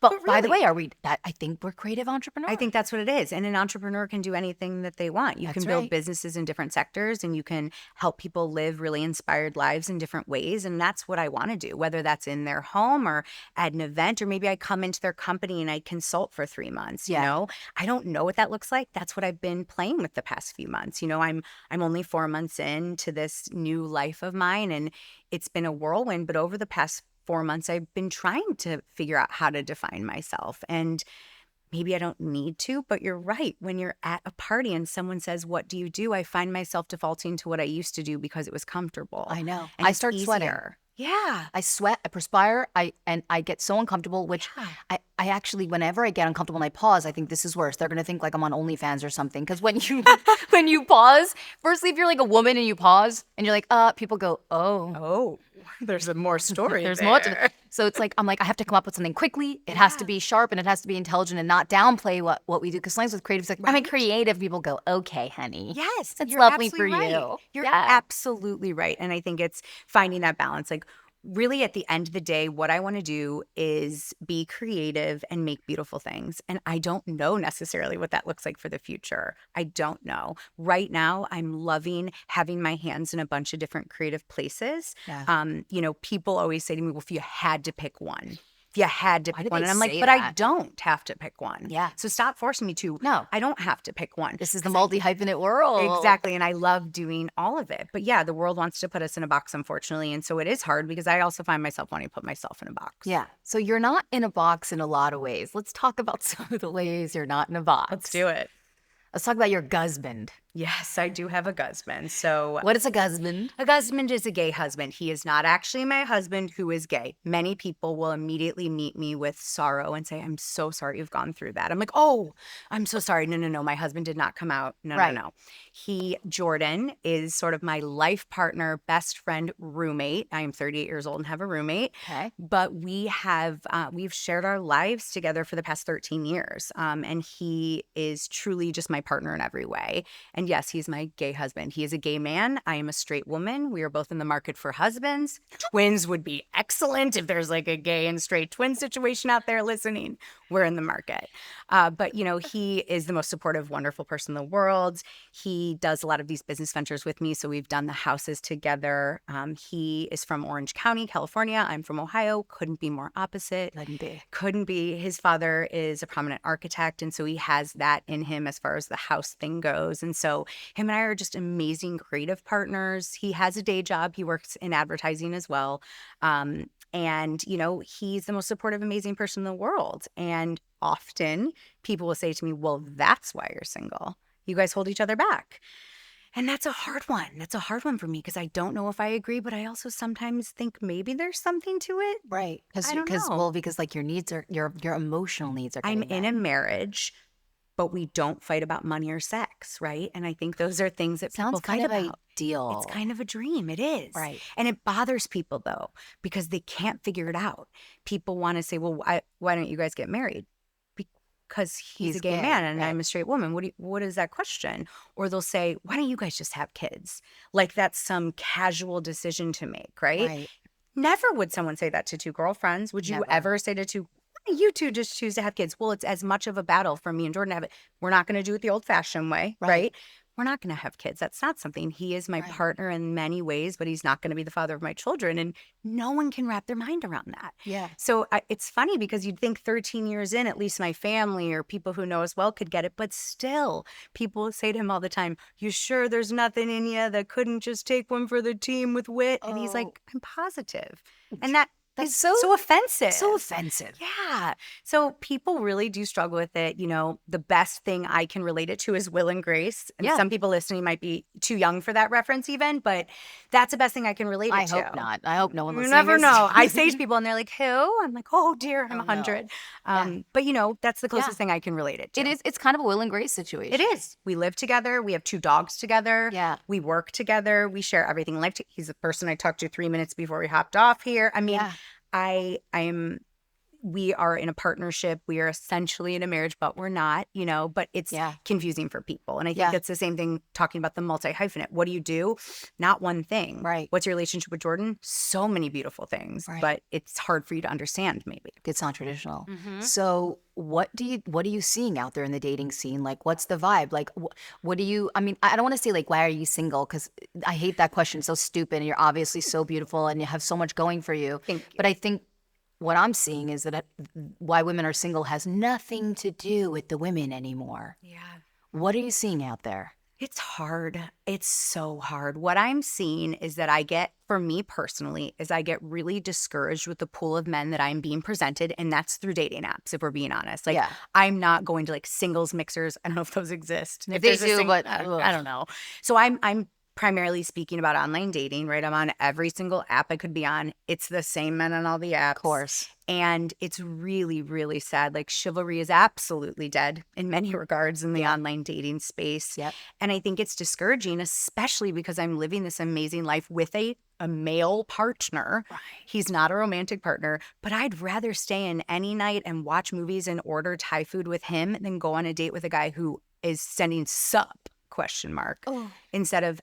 But by the really- way, are we? I think we're creative entrepreneurs. I think that's what it is. And an entrepreneur can do anything that they want. You That's can build right. businesses in different sectors and you can help people live really inspired lives in different ways. And that's what I want to do, whether that's in their home or at an event, or maybe I come into their company and I consult for 3 months. You Yeah. know, I don't know what that looks like. That's what I've been playing with the past few months. You know, I'm only 4 months into this new life of mine, and it's been a whirlwind. But over the past 4 months, I've been trying to figure out how to define myself. And maybe I don't need to, but you're right. When you're at a party and someone says, "What do you do?" I find myself defaulting to what I used to do because it was comfortable. I know. And I it's start sweating. easier. Yeah. I sweat, I perspire, and I get so uncomfortable, which Yeah. I actually, whenever I get uncomfortable and I pause, I think this is worse. They're gonna think like I'm on OnlyFans or something. Because when you when you pause, firstly, if you're like a woman and you pause and you're like, people go, oh. Oh, there's a more story. There's more to it. So it's like, I'm like, I have to come up with something quickly. It has to be sharp and it has to be intelligent and not downplay what we do. Because sometimes with creatives, like, I'm a Right. creative. People go, okay, honey. Yes, It's you're lovely for absolutely you. right. You're Yeah. absolutely right. And I think it's finding that balance. Like, really, at the end of the day, what I want to do is be creative and make beautiful things. And I don't know necessarily what that looks like for the future. I don't know. Right now, I'm loving having my hands in a bunch of different creative places. Yeah. You know, people always say to me, well, if you had to pick one. If you had to Why pick do one. they And I'm like, say but I that? don't have to pick one. Yeah. So stop forcing me to. No. I don't have to pick one. This is the multi hyphenate world. Exactly. And I love doing all of it. But yeah, the world wants to put us in a box, unfortunately. And so it is hard because I also find myself wanting to put myself in a box. Yeah. So you're not in a box in a lot of ways. Let's talk about some of the ways you're not in a box. Let's do it. Let's talk about your gusband. Yes, I do have a gusband. So What is a gusband? a gusband is a gay husband. He is not actually my husband who is gay. Many people will immediately meet me with sorrow and say, I'm so sorry you've gone through that. I'm like, oh, I'm so sorry. No. My husband did not come out. No. Jordan, is sort of my life partner, best friend, roommate. I am 38 years old and have a roommate. Okay. But we have, we've shared our lives together for the past 13 years. And he is truly just my partner in every way. And yes, he's my gay husband. He is a gay man. I am a straight woman. We are both in the market for husbands. Twins would be excellent if there's like a gay and straight twin situation out there listening. We're in the market. But, you know, he is the most supportive, wonderful person in the world. He does a lot of these business ventures with me. So we've done the houses together. He is from Orange County, California. I'm from Ohio. Couldn't be more opposite. Couldn't be. His father is a prominent architect. And so he has that in him as far as the house thing goes. And so him and I are just amazing creative partners. He has a day job. He works in advertising as well. And, you know, he's the most supportive, amazing person in the world. And often people will say to me, well, that's why you're single. You guys hold each other back. And that's a hard one. That's a hard one for me because I don't know if I agree, but I also sometimes think maybe there's something to it. Right. I don't know. Because like your needs are, your emotional needs are I'm getting in met. a marriage, but we don't fight about money or sex, right? And I think those are things that people Sounds kind fight of about. ideal. It's kind of a dream. It is. Right. And it bothers people, though, because they can't figure it out. People want to say, well, why don't you guys get married? Because he's a gay man and right. I'm a straight woman. What is that question? Or they'll say, why don't you guys just have kids? Like that's some casual decision to make, right? Right. Never would someone say that to two girlfriends. Would you Never. ever say to two, why don't you two just choose to have kids? Well, it's as much of a battle for me and Jordan to have it. We're not going to do it the old fashioned way, right? We're not going to have kids. That's not something. He is my Right. partner in many ways, but he's not going to be the father of my children. And no one can wrap their mind around that. Yeah. So it's funny because you'd think 13 years in, at least my family or people who know us well could get it. But still, people say to him all the time, you sure there's nothing in you that couldn't just take one for the team with wit? And he's Oh. like, I'm positive. And that That's so offensive. So offensive. Yeah. So people really do struggle with it. The best thing I can relate it to is Will and Grace. And some people listening might be too young for that reference even, but that's the best thing I can relate it to. I hope not. I hope no one listening You never is. know. I say to people and they're like, who? I'm like, oh dear, I'm 100. Yeah. But that's the closest thing I can relate it to. It is. It's kind of a Will and Grace situation. It is. We live together. We have 2 dogs together. Yeah. We work together. We share everything. He's the person I talked to 3 minutes before we hopped off here. I mean, we are in a partnership. We are essentially in a marriage, but we're not, but it's confusing for people. And I think it's the same thing talking about the multi hyphenate. What do you do? Not one thing. Right. What's your relationship with Jordan? So many beautiful things, but it's hard for you to understand maybe. It's non-traditional. So what are you seeing out there in the dating scene? Like, what's the vibe? Like, what do you, I mean, I don't want to say like, why are you single? Because I hate that question. It's so stupid. And you're obviously so beautiful and you have so much going for you. Thank you. But I think what I'm seeing is that why women are single has nothing to do with the women anymore. Yeah. What are you seeing out there? It's hard. It's so hard. What I'm seeing is that for me personally, I get really discouraged with the pool of men that I'm being presented, and that's through dating apps, if we're being honest. Like, I'm not going to like singles mixers. I don't know if those exist. If they do, but I don't know. So I'm primarily speaking about online dating, right? I'm on every single app I could be on. It's the same men on all the apps. Of course. And it's really, really sad. Like, chivalry is absolutely dead in many regards in the online dating space. Yep. And I think it's discouraging, especially because I'm living this amazing life with a male partner. Right. He's not a romantic partner, but I'd rather stay in any night and watch movies and order Thai food with him than go on a date with a guy who is sending sup ? Instead of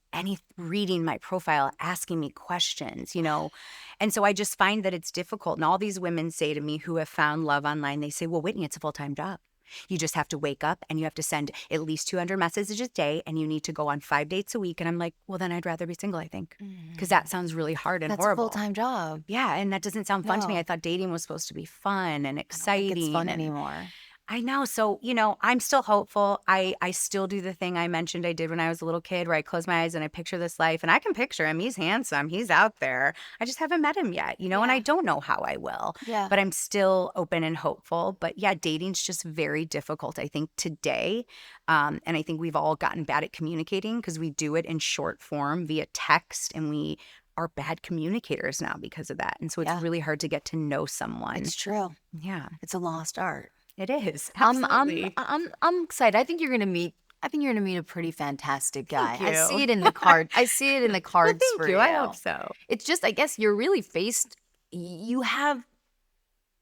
reading my profile, asking me questions, And so I just find that it's difficult. And all these women say to me who have found love online, they say, well, Whitney, it's a full-time job. You just have to wake up and you have to send at least 200 messages a day and you need to go on 5 dates a week. And I'm like, well, then I'd rather be single, I think, because that sounds really hard and horrible. That's a full-time job. Yeah. And that doesn't sound fun to me. I thought dating was supposed to be fun and exciting. I don't think it's fun anymore. I know. So, I'm still hopeful. I still do the thing I mentioned I did when I was a little kid where I close my eyes and I picture this life and I can picture him. He's handsome. He's out there. I just haven't met him yet, and I don't know how I will. Yeah. But I'm still open and hopeful. But yeah, dating's just very difficult, I think, today. And I think we've all gotten bad at communicating because we do it in short form via text and we are bad communicators now because of that. And so it's really hard to get to know someone. It's true. Yeah. It's a lost art. It is. Absolutely. I'm excited. I think you're gonna meet a pretty fantastic guy. Thank you. I see it in the card. I see it in the cards Thank for you. you. I hope so. It's just, I guess you're really you have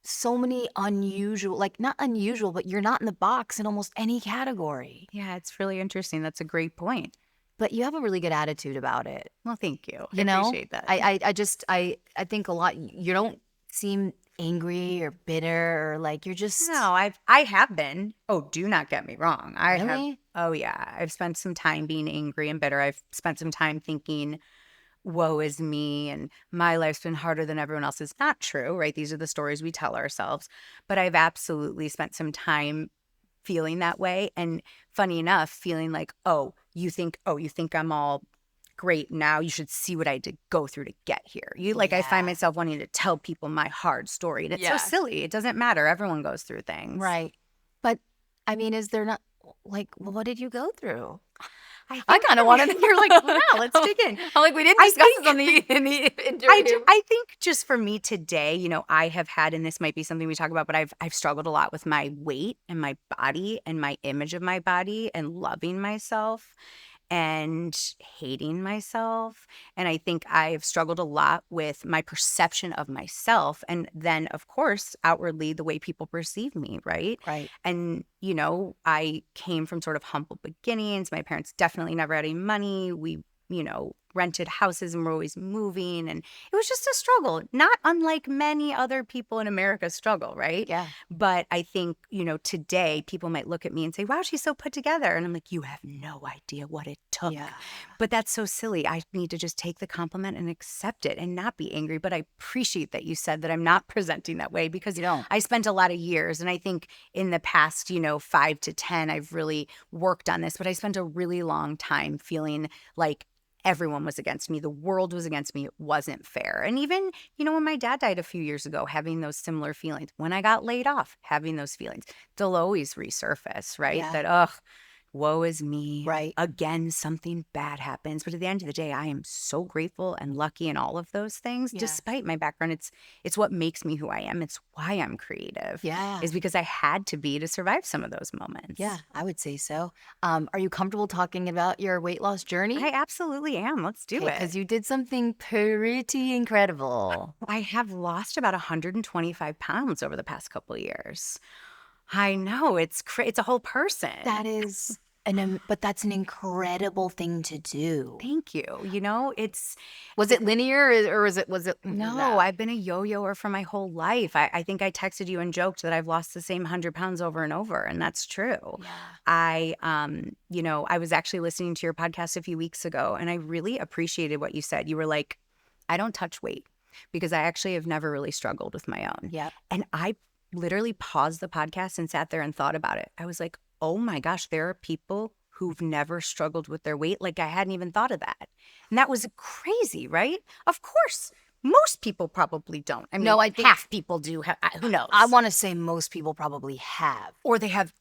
so many unusual, like not unusual, but you're not in the box in almost any category. Yeah, it's really interesting. That's a great point. But you have a really good attitude about it. Well, thank you. I appreciate that. I think a lot, you don't seem angry or bitter or like you're just. No, I have been. Oh, do not get me wrong. I Really? have. Oh yeah, I've spent some time being angry and bitter. I've spent some time thinking, woe is me and my life's been harder than everyone else's. Not true, right? These are the stories we tell ourselves. But I've absolutely spent some time feeling that way. And funny enough, feeling like, you think I'm all great now. You should see what I did go through to get here. I find myself wanting to tell people my hard story. And it's so silly. It doesn't matter. Everyone goes through things. Right. But I mean, is there not well, what did you go through? I kind of want to. You're like, well, now let's dig in. I'm like, we didn't discuss this in the interview. I think just for me today, I have had, and this might be something we talk about, but I've struggled a lot with my weight and my body and my image of my body and loving myself and hating myself. And I think I've struggled a lot with my perception of myself. And then, of course, outwardly, the way people perceive me, right? Right. And, I came from sort of humble beginnings. My parents definitely never had any money. We, rented houses and were always moving. And it was just a struggle, not unlike many other people in America struggle, right? Yeah. But I think, today people might look at me and say, wow, she's so put together. And I'm like, you have no idea what it took. Yeah. But that's so silly. I need to just take the compliment and accept it and not be angry. But I appreciate that you said that I'm not presenting that way because You don't. I spent a lot of years. And I think in the past, 5 to 10, I've really worked on this. But I spent a really long time feeling like everyone was against me. The world was against me. It wasn't fair. And even, when my dad died a few years ago, having those similar feelings, when I got laid off, having those feelings, they'll always resurface, right? Yeah. That, ugh, woe is me. Right. Again, something bad happens. But at the end of the day, I am so grateful and lucky in all of those things. Yeah. Despite my background, it's what makes me who I am. It's why I'm creative. Yeah. Is because I had to be to survive some of those moments. Yeah, I would say so. Are you comfortable talking about your weight loss journey? I absolutely am. Let's do it. Because you did something pretty incredible. I have lost about 125 pounds over the past couple of years. I know, it's a whole person. That is but that's an incredible thing to do. Thank you. Was it linear or was it No, I've been a yo-yoer for my whole life. I think I texted you and joked that I've lost the same 100 pounds over and over, and that's true. Yeah. I was actually listening to your podcast a few weeks ago, and I really appreciated what you said. You were like, I don't touch weight because I actually have never really struggled with my own. Yeah. And I literally paused the podcast and sat there and thought about it. I was like, oh my gosh, there are people who've never struggled with their weight. Like I hadn't even thought of that. And that was crazy, right? Of course, most people probably don't. I mean, No, I think- half people do. Who knows? I want to say most people probably have. Or they have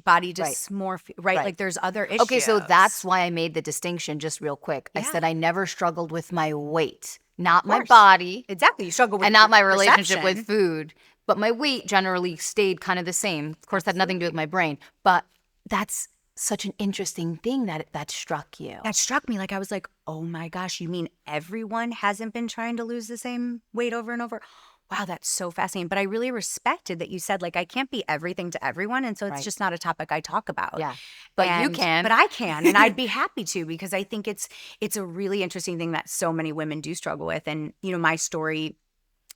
body Right. dysmorphia, right? Right. Like there's other issues. Okay, so that's why I made the distinction just real quick. I Yeah. said I never struggled with my weight, not my course. body, Exactly. You struggle with and not my your relationship perception. with food. But my weight generally stayed kind of the same. Of course, that had nothing to do with my brain. But that's such an interesting thing that struck you. That struck me. Like I was like, oh my gosh, you mean everyone hasn't been trying to lose the same weight over and over? Wow, that's so fascinating. But I really respected that you said, like, I can't be everything to everyone. And so it's Right. just not a topic I talk about. Yeah. But you And- can. But I can. And I'd be happy to, because I think it's a really interesting thing that so many women do struggle with. And, my story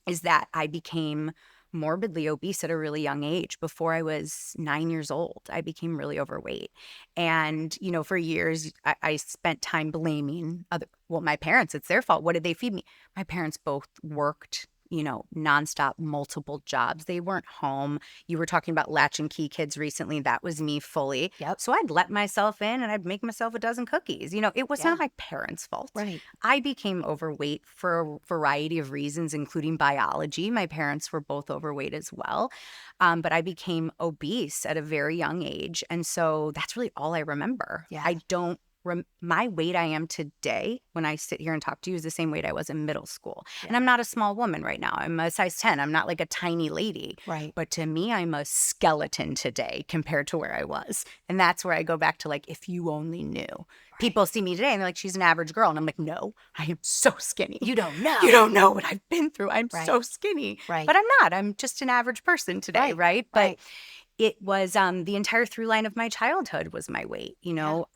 is that I became morbidly obese at a really young age. Before I was 9 years old, I became really overweight. And, for years, I spent time blaming my parents. It's their fault. What did they feed me? My parents both worked, nonstop, multiple jobs. They weren't home. You were talking about latch and key kids recently. That was me fully. Yep. So I'd let myself in and I'd make myself a dozen cookies. It was Yeah. not my parents' fault. Right. I became overweight for a variety of reasons, including biology. My parents were both overweight as well. But I became obese at a very young age. And so that's really all I remember. Yeah. I don't my weight I am today when I sit here and talk to you is the same weight I was in middle school. Yeah. And I'm not a small woman right now. I'm a size 10. I'm not like a tiny lady. Right. But to me, I'm a skeleton today compared to where I was. And that's where I go back to, like, if you only knew. People see me today and they're like, she's an average girl. And I'm like, no, I am so skinny. You don't know. You don't know what I've been through. I'm Right. so skinny. Right. But I'm not. I'm just an average person today, right? But Right. it was the entire through line of my childhood was my weight.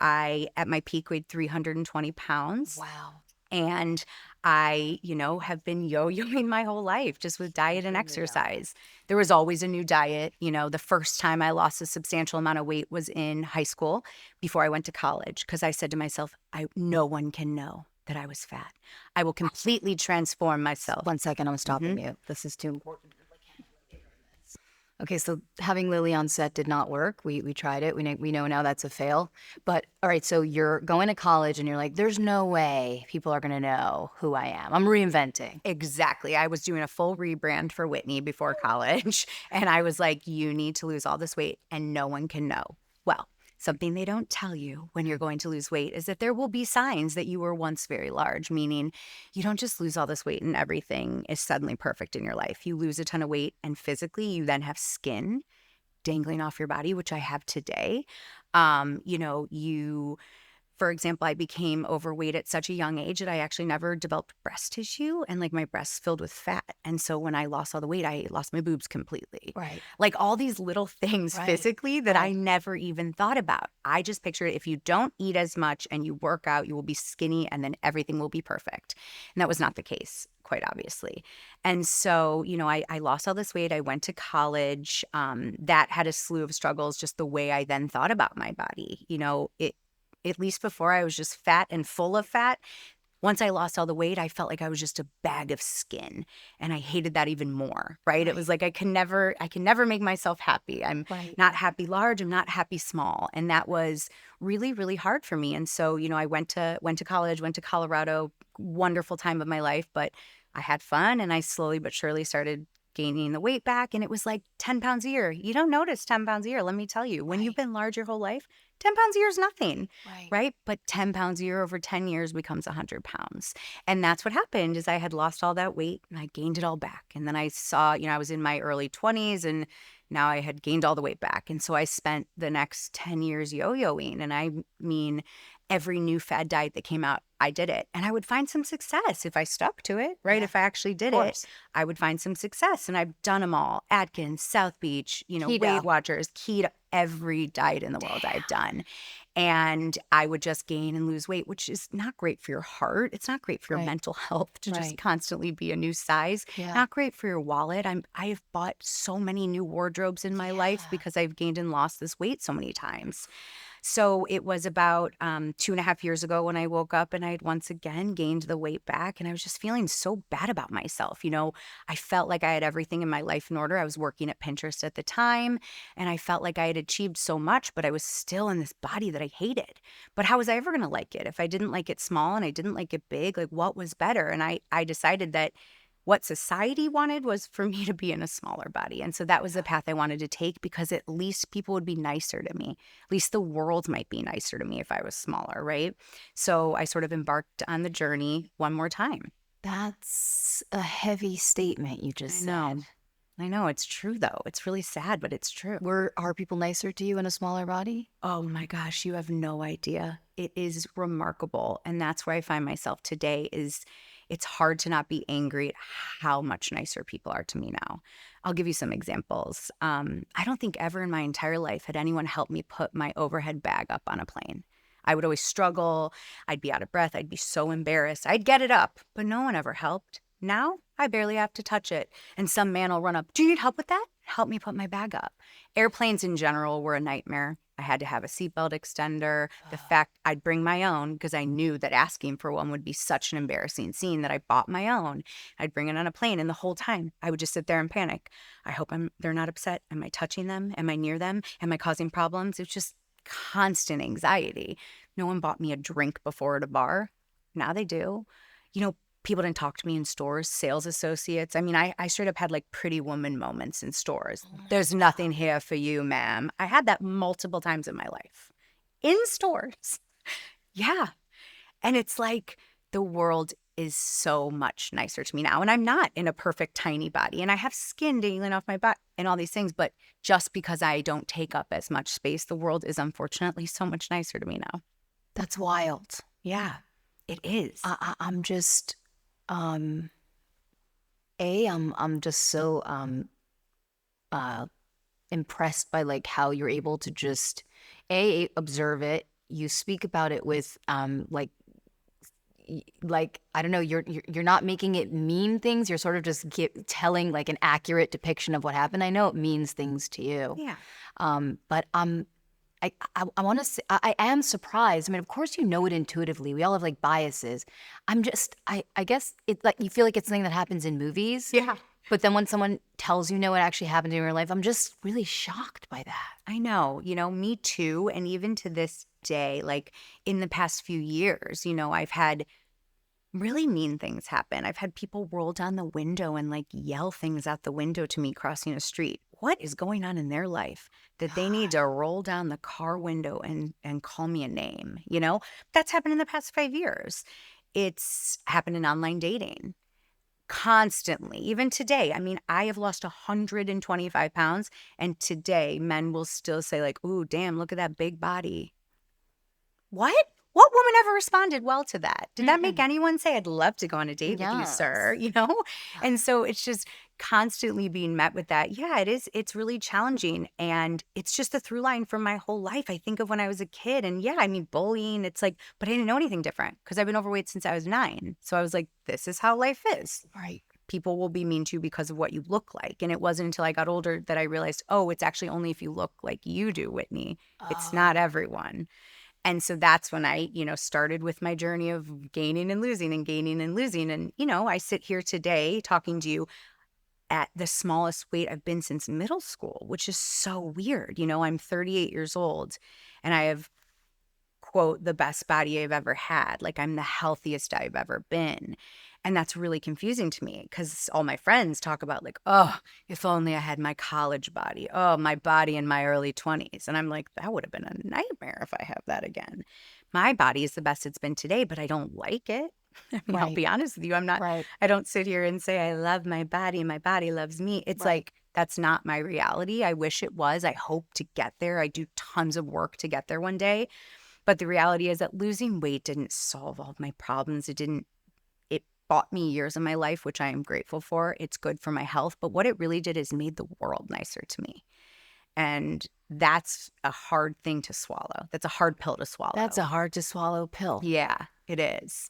I, at my peak, weighed 320 pounds. Wow. And I, have been yo-yoing my whole life just with diet and exercise. There was always a new diet. The first time I lost a substantial amount of weight was in high school before I went to college, because I said to myself, no one can know that I was fat. I will completely transform myself. 1 second, I'm stopping you. This is too important. Okay, so having Lily on set did not work. We tried it. We know now that's a fail. But all right, so you're going to college and you're like, there's no way people are going to know who I am. I'm reinventing. Exactly. I was doing a full rebrand for Whitney before college. And I was like, you need to lose all this weight and no one can know. Well, something they don't tell you when you're going to lose weight is that there will be signs that you were once very large, meaning you don't just lose all this weight and everything is suddenly perfect in your life. You lose a ton of weight and physically you then have skin dangling off your body, which I have today. For example, I became overweight at such a young age that I actually never developed breast tissue, and like my breasts filled with fat. And so when I lost all the weight, I lost my boobs completely. Right. Like all these little things Right. physically that I Right. never even thought about. I just pictured if you don't eat as much and you work out, you will be skinny and then everything will be perfect. And that was not the case, quite obviously. And so, I lost all this weight. I went to college. That had a slew of struggles, just the way I then thought about my body. At least before I was just fat and full of fat. Once I lost all the weight, I felt like I was just a bag of skin, and I hated that even more, right? It was like I can never make myself happy. I'm not happy large, I'm not happy small, and that was really, really hard for me. And so, I went to college, went to Colorado, wonderful time of my life, but I had fun, and I slowly but surely started gaining the weight back, and it was like 10 pounds a year. You don't notice 10 pounds a year, let me tell you. When you've been large your whole life, 10 pounds a year is nothing, right? But 10 pounds a year over 10 years becomes 100 pounds. And that's what happened is I had lost all that weight and I gained it all back. And then I saw, I was in my early 20s and now I had gained all the weight back. And so I spent the next 10 years yo-yoing. And I mean, every new fad diet that came out, I did it. And I would find some success if I stuck to it, right? If I actually did it, I would find some success. And I've done them all. Atkins, South Beach, Keto. Weight Watchers, keto, every diet in the world I've done. And I would just gain and lose weight, which is not great for your heart. It's not great for your mental health to just constantly be a new size. Not great for your wallet. I have bought so many new wardrobes in my life because I've gained and lost this weight so many times. So it was about 2.5 years ago when I woke up and I had once again gained the weight back. And I was just feeling so bad about myself. I felt like I had everything in my life in order. I was working at Pinterest at the time and I felt like I had achieved so much, but I was still in this body that I hated. But how was I ever going to like it? If I didn't like it small and I didn't like it big, like what was better? And I decided that what society wanted was for me to be in a smaller body. And so that was the path I wanted to take because at least people would be nicer to me. At least the world might be nicer to me if I was smaller, right? So I sort of embarked on the journey one more time. That's a heavy statement you just said. I know. It's true, though. It's really sad, but it's true. Are people nicer to you in a smaller body? Oh, my gosh. You have no idea. It is remarkable. And that's where I find myself today is it's hard to not be angry at how much nicer people are to me now. I'll give you some examples. I don't think ever in my entire life had anyone helped me put my overhead bag up on a plane. I would always struggle. I'd be out of breath. I'd be so embarrassed. I'd get it up, but no one ever helped. Now I barely have to touch it. And some man will run up, "Do you need help with that? Help me put my bag up." Airplanes in general were a nightmare. I had to have a seatbelt extender. The fact I'd bring my own because I knew that asking for one would be such an embarrassing scene that I bought my own. I'd bring it on a plane and the whole time I would just sit there and panic. I hope they're not upset. Am I touching them? Am I near them? Am I causing problems? It's just constant anxiety. No one bought me a drink before at a bar. Now they do. People didn't talk to me in stores, sales associates. I mean, I straight up had like Pretty Woman moments in stores. "There's nothing here for you, ma'am." I had that multiple times in my life. In stores. Yeah. And it's like the world is so much nicer to me now. And I'm not in a perfect tiny body. And I have skin dangling off my butt and all these things. But just because I don't take up as much space, the world is unfortunately so much nicer to me now. That's wild. Yeah, it is. I'm just... I'm just so impressed by like how you're able to just observe it. You speak about it with like I don't know, you're not making it mean things. You're sort of just telling like an accurate depiction of what happened. I know it means things to you. Yeah. But I want to say, I am surprised. I mean, of course, you know it intuitively. We all have like biases. I guess it's like you feel like it's something that happens in movies. Yeah. But then when someone tells you no, it actually happened in your life, I'm just really shocked by that. I know, me too. And even to this day, like in the past few years, I've had really mean things happen. I've had people roll down the window and like yell things out the window to me crossing a street. What is going on in their life that they need to roll down the car window and call me a name? That's happened in the past 5 years. It's happened in online dating constantly. Even today, I mean, I have lost 125 pounds and today men will still say like, "Ooh, damn, look at that big body." What? What woman ever responded well to that? Did that make anyone say, "I'd love to go on a date with you, sir"? And so it's just constantly being met with that. Yeah, it is. It's really challenging. And it's just a through line from my whole life. I think of when I was a kid and yeah, I mean, bullying, it's like, but I didn't know anything different because I've been overweight since I was 9. So I was like, this is how life is. Right. People will be mean to you because of what you look like. And it wasn't until I got older that I realized, oh, it's actually only if you look like you do, Whitney. It's not everyone. And so that's when I, started with my journey of gaining and losing and gaining and losing. And, I sit here today talking to you at the smallest weight I've been since middle school, which is so weird. I'm 38 years old and I have, quote, the best body I've ever had. Like I'm the healthiest I've ever been. And that's really confusing to me because all my friends talk about like, oh, if only I had my college body. Oh, my body in my early 20s. And I'm like, that would have been a nightmare if I have that again. My body is the best it's been today, but I don't like it. I mean, I'll be honest with you. I don't sit here and say I love my body. My body loves me. It's like, that's not my reality. I wish it was. I hope to get there. I do tons of work to get there one day. But the reality is that losing weight didn't solve all of my problems. It bought me years of my life, which I am grateful for. It's good for my health. But what it really did is made the world nicer to me. And that's a hard thing to swallow. That's a hard pill to swallow. That's a hard to swallow pill. Yeah, it is.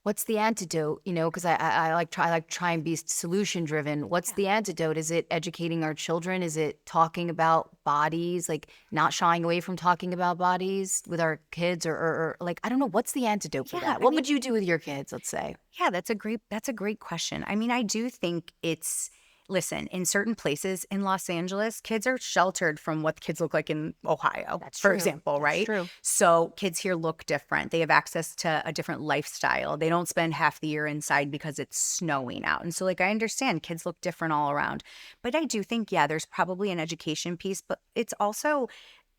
What's the antidote? Because I like try and be solution driven. What's the antidote? Is it educating our children? Is it talking about bodies, like not shying away from talking about bodies with our kids, or like I don't know. What's the antidote for that? What would you do with your kids? Let's say. Yeah, that's a great question. I mean, I do think listen, in certain places in Los Angeles, kids are sheltered from what kids look like in Ohio, for example, right? That's true. So kids here look different. They have access to a different lifestyle. They don't spend half the year inside because it's snowing out. And so like I understand kids look different all around. But I do think, there's probably an education piece, but it's also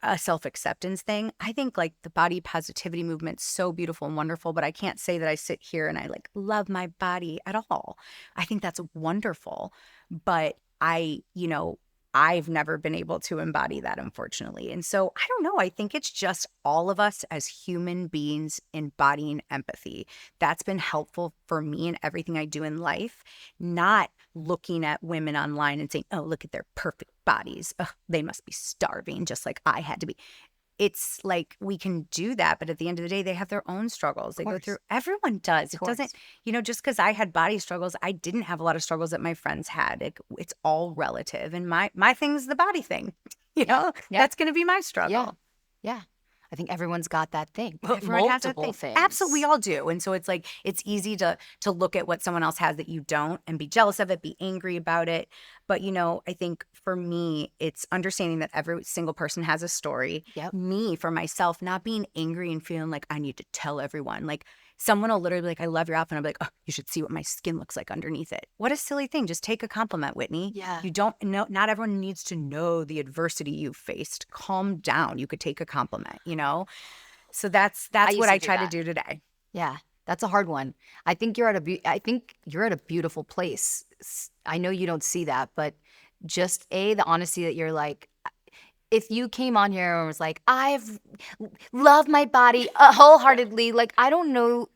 a self-acceptance thing. I think like the body positivity movement's so beautiful and wonderful, but I can't say that I sit here and I like love my body at all. I think that's wonderful, but I've never been able to embody that, unfortunately. And so I don't know. I think it's just all of us as human beings embodying empathy. That's been helpful for me in everything I do in life, not looking at women online and saying, oh, look at their perfect bodies. Ugh, they must be starving just like I had to be. It's like we can do that, but at the end of the day, they have their own struggles. They go through, everyone does. It doesn't, just because I had body struggles, I didn't have a lot of struggles that my friends had. It's all relative. And my thing is the body thing. That's going to be my struggle. Yeah. I think everyone's got that thing. Everyone has that thing. Things. Absolutely, we all do. And so it's like, it's easy to look at what someone else has that you don't and be jealous of it, be angry about it. But, I think for me, it's understanding that every single person has a story. Yep. Me, for myself, not being angry and feeling like I need to tell everyone. Like someone will literally be like, I love your outfit. And I'll be like, oh, you should see what my skin looks like underneath it. What a silly thing. Just take a compliment, Whitney. Yeah. You don't know, not everyone needs to know the adversity you've faced. Calm down. You could take a compliment, So that's what I try to do today. Yeah. That's a hard one. I think you're at a beautiful place. I know you don't see that, but just the honesty that you're like, if you came on here and was like, I've loved my body wholeheartedly, like I don't know,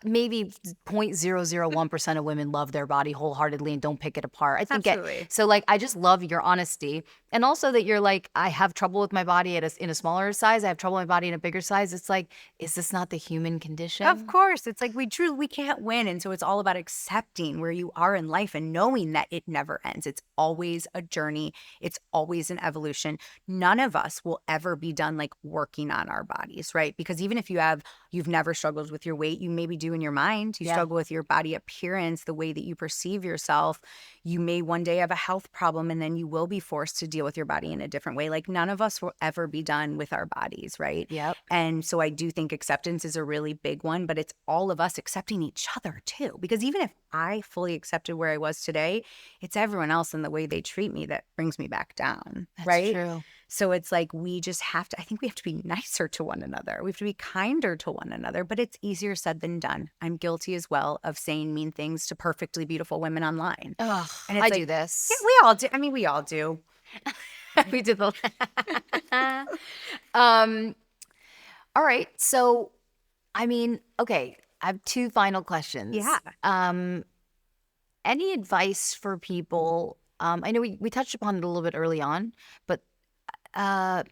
maybe 0.001% of women love their body wholeheartedly and don't pick it apart. I think so. Like, I just love your honesty, and also that you're like, I have trouble with my body in a smaller size. I have trouble with my body in a bigger size. It's like, is this not the human condition? Of course, it's like we can't win, and so it's all about accepting where you are in life and knowing that it never ends. It's always a journey. It's always an evolution. None of us will ever be done like working on our bodies, right? Because even if you've never struggled with your weight, you maybe do in your mind. You struggle with your body appearance, the way that you perceive yourself. You may one day have a health problem, and then you will be forced to deal with your body in a different way. Like none of us will ever be done with our bodies, right? Yep. And so I do think acceptance is a really big one, but it's all of us accepting each other too. Because even if I fully accepted where I was today, it's everyone else and the way they treat me that brings me back down, right? That's true. So it's like we just have to, I think we have to be nicer to one another. We have to be kinder to one another, but it's easier said than done. I'm guilty as well of saying mean things to perfectly beautiful women online. Oh, and it's do this. Yeah, we all do. I mean, we all do. We did the all right. So, I mean, okay, I have two final questions. Yeah. Any advice for people? I know we touched upon it a little bit early on, but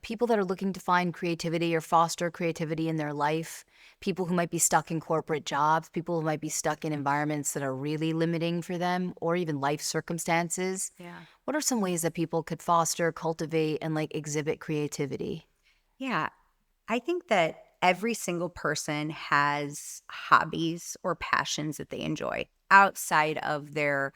people that are looking to find creativity or foster creativity in their life, people who might be stuck in corporate jobs, people who might be stuck in environments that are really limiting for them, or even life circumstances. Yeah. What are some ways that people could foster, cultivate, and like exhibit creativity? Yeah. I think that every single person has hobbies or passions that they enjoy outside of their,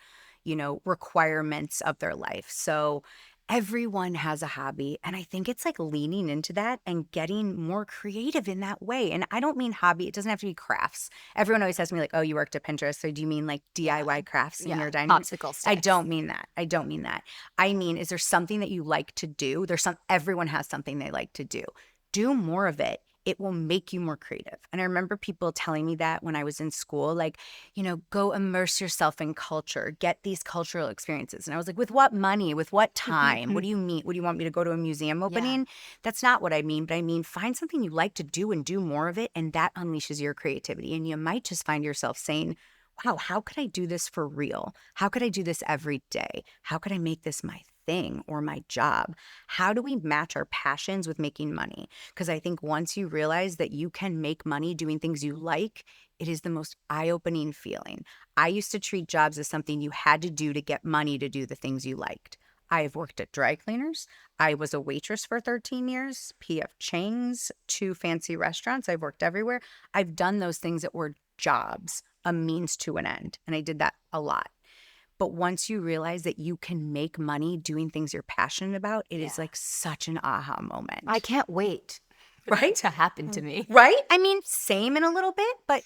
requirements of their life. So everyone has a hobby. And I think it's like leaning into that and getting more creative in that way. And I don't mean hobby, it doesn't have to be crafts. Everyone always asks me, like, oh, you worked at Pinterest. So do you mean like DIY crafts in your dining room? Popsicle sticks. I don't mean that. I mean, is there something that you like to do? Everyone has something they like to do. Do more of it. It will make you more creative. And I remember people telling me that when I was in school, like, go immerse yourself in culture, get these cultural experiences. And I was like, with what money? With what time? What do you mean? What do you want me to go to a museum opening? That's not what I mean. But I mean, find something you like to do and do more of it. And that unleashes your creativity. And you might just find yourself saying, wow, how could I do this for real? How could I do this every day? How could I make this my thing or my job? How do we match our passions with making money? Because I think once you realize that you can make money doing things you like, it is the most eye-opening feeling. I used to treat jobs as something you had to do to get money to do the things you liked. I have worked at dry cleaners. I was a waitress for 13 years, P.F. Chang's, 2 fancy restaurants. I've worked everywhere. I've done those things that were jobs, a means to an end. And I did that a lot. But once you realize that you can make money doing things you're passionate about, it is like such an aha moment. I can't wait right? to happen to me. Right? I mean, same in a little bit, but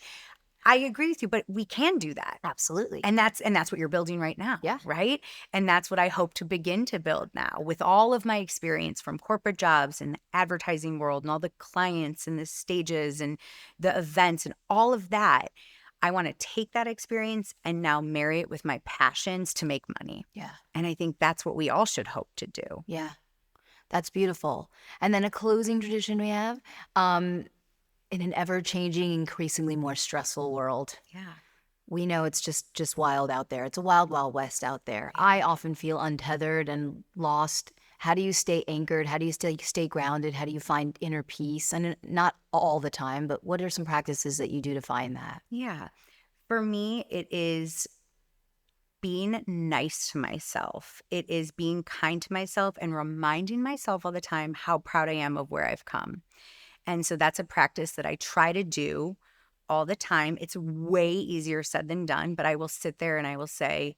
I agree with you, but we can do that. Absolutely. And that's what you're building right now. Yeah. Right? And that's what I hope to begin to build now with all of my experience from corporate jobs and the advertising world and all the clients and the stages and the events and all of that. I want to take that experience and now marry it with my passions to make money. Yeah. And I think that's what we all should hope to do. Yeah. That's beautiful. And then a closing tradition we have, in an ever-changing, increasingly more stressful world. Yeah. We know it's just wild out there. It's a wild, wild west out there. I often feel untethered and lost. How do you stay anchored? How do you stay grounded? How do you find inner peace? And not all the time, but what are some practices that you do to find that? Yeah. For me, it is being nice to myself. It is being kind to myself and reminding myself all the time how proud I am of where I've come. And so that's a practice that I try to do all the time. It's way easier said than done, but I will sit there and I will say,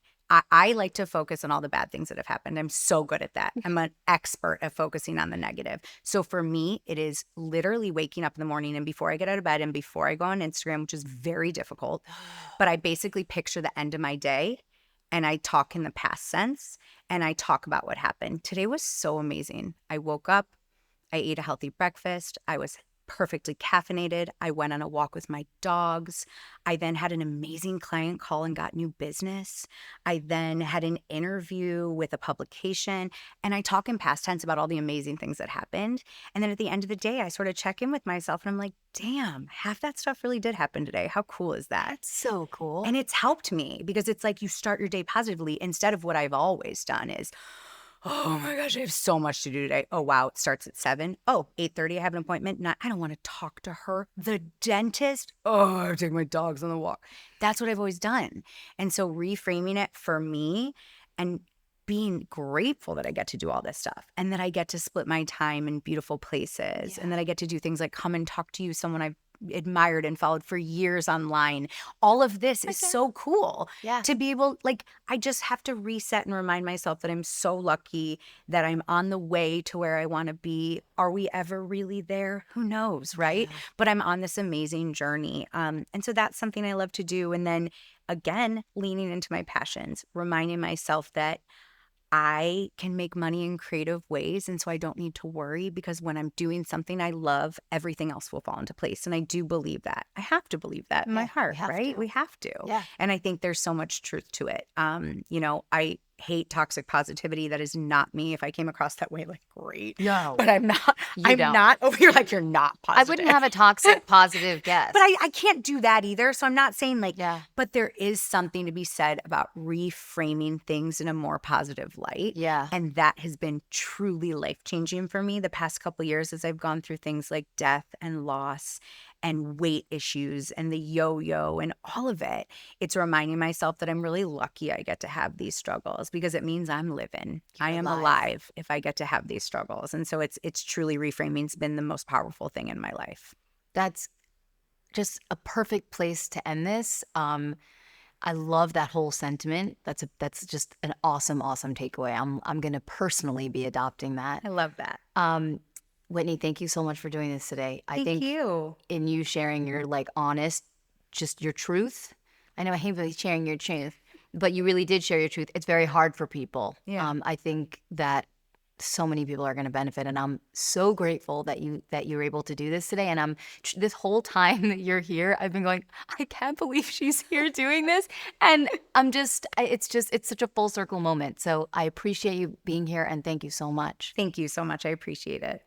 I like to focus on all the bad things that have happened. I'm so good at that. I'm an expert at focusing on the negative. So for me, it is literally waking up in the morning and before I get out of bed and before I go on Instagram, which is very difficult, but I basically picture the end of my day and I talk in the past sense and I talk about what happened. Today was so amazing. I woke up, I ate a healthy breakfast. I was perfectly caffeinated. I went on a walk with my dogs. I then had an amazing client call and got new business. I then had an interview with a publication and I talk in past tense about all the amazing things that happened. And then at the end of the day, I sort of check in with myself and I'm like, damn, half that stuff really did happen today. How cool is that? So cool. And it's helped me because it's like you start your day positively instead of what I've always done is, oh my gosh, I have so much to do today. Oh, wow, it starts at 7. Oh, 8:30, I have an appointment. I don't want to talk to her. The dentist. Oh, I take my dogs on the walk. That's what I've always done. And so reframing it for me and being grateful that I get to do all this stuff and that I get to split my time in beautiful places and that I get to do things like come and talk to you, someone I've admired and followed for years online. All of this is so cool to be able, like, I just have to reset and remind myself that I'm so lucky that I'm on the way to where I want to be. Are we ever really there? Who knows, right? Yeah. But I'm on this amazing journey. And so that's something I love to do. And then again, leaning into my passions, reminding myself that I can make money in creative ways. And so I don't need to worry because when I'm doing something I love, everything else will fall into place. And I do believe that. I have to believe that in my heart, right? We have to. Yeah. And I think there's so much truth to it. I hate toxic positivity. That is not me. If I came across that way, like, great. No. But I'm not. Not over here like you're not positive. I wouldn't have a toxic positive guest. But I can't do that either. So I'm not saying like, but there is something to be said about reframing things in a more positive light. Yeah. And that has been truly life-changing for me the past couple of years as I've gone through things like death and loss and weight issues and the yo-yo and all of it. It's reminding myself that I'm really lucky I get to have these struggles because it means I'm living. I am alive if I get to have these struggles. And so it's truly reframing. It's been the most powerful thing in my life. That's just a perfect place to end this. I love that whole sentiment. That's just an awesome takeaway. I'm going to personally be adopting that. I love that. Whitney, thank you so much for doing this today. I Thank think you. in you sharing your like honest, just your truth. I know I hate really sharing your truth, but you really did share your truth. It's very hard for people. Yeah. I think that so many people are going to benefit, and I'm so grateful that you're able to do this today. And this whole time that you're here, I've been going, I can't believe she's here doing this, and it's such a full circle moment. So I appreciate you being here, and thank you so much. Thank you so much. I appreciate it.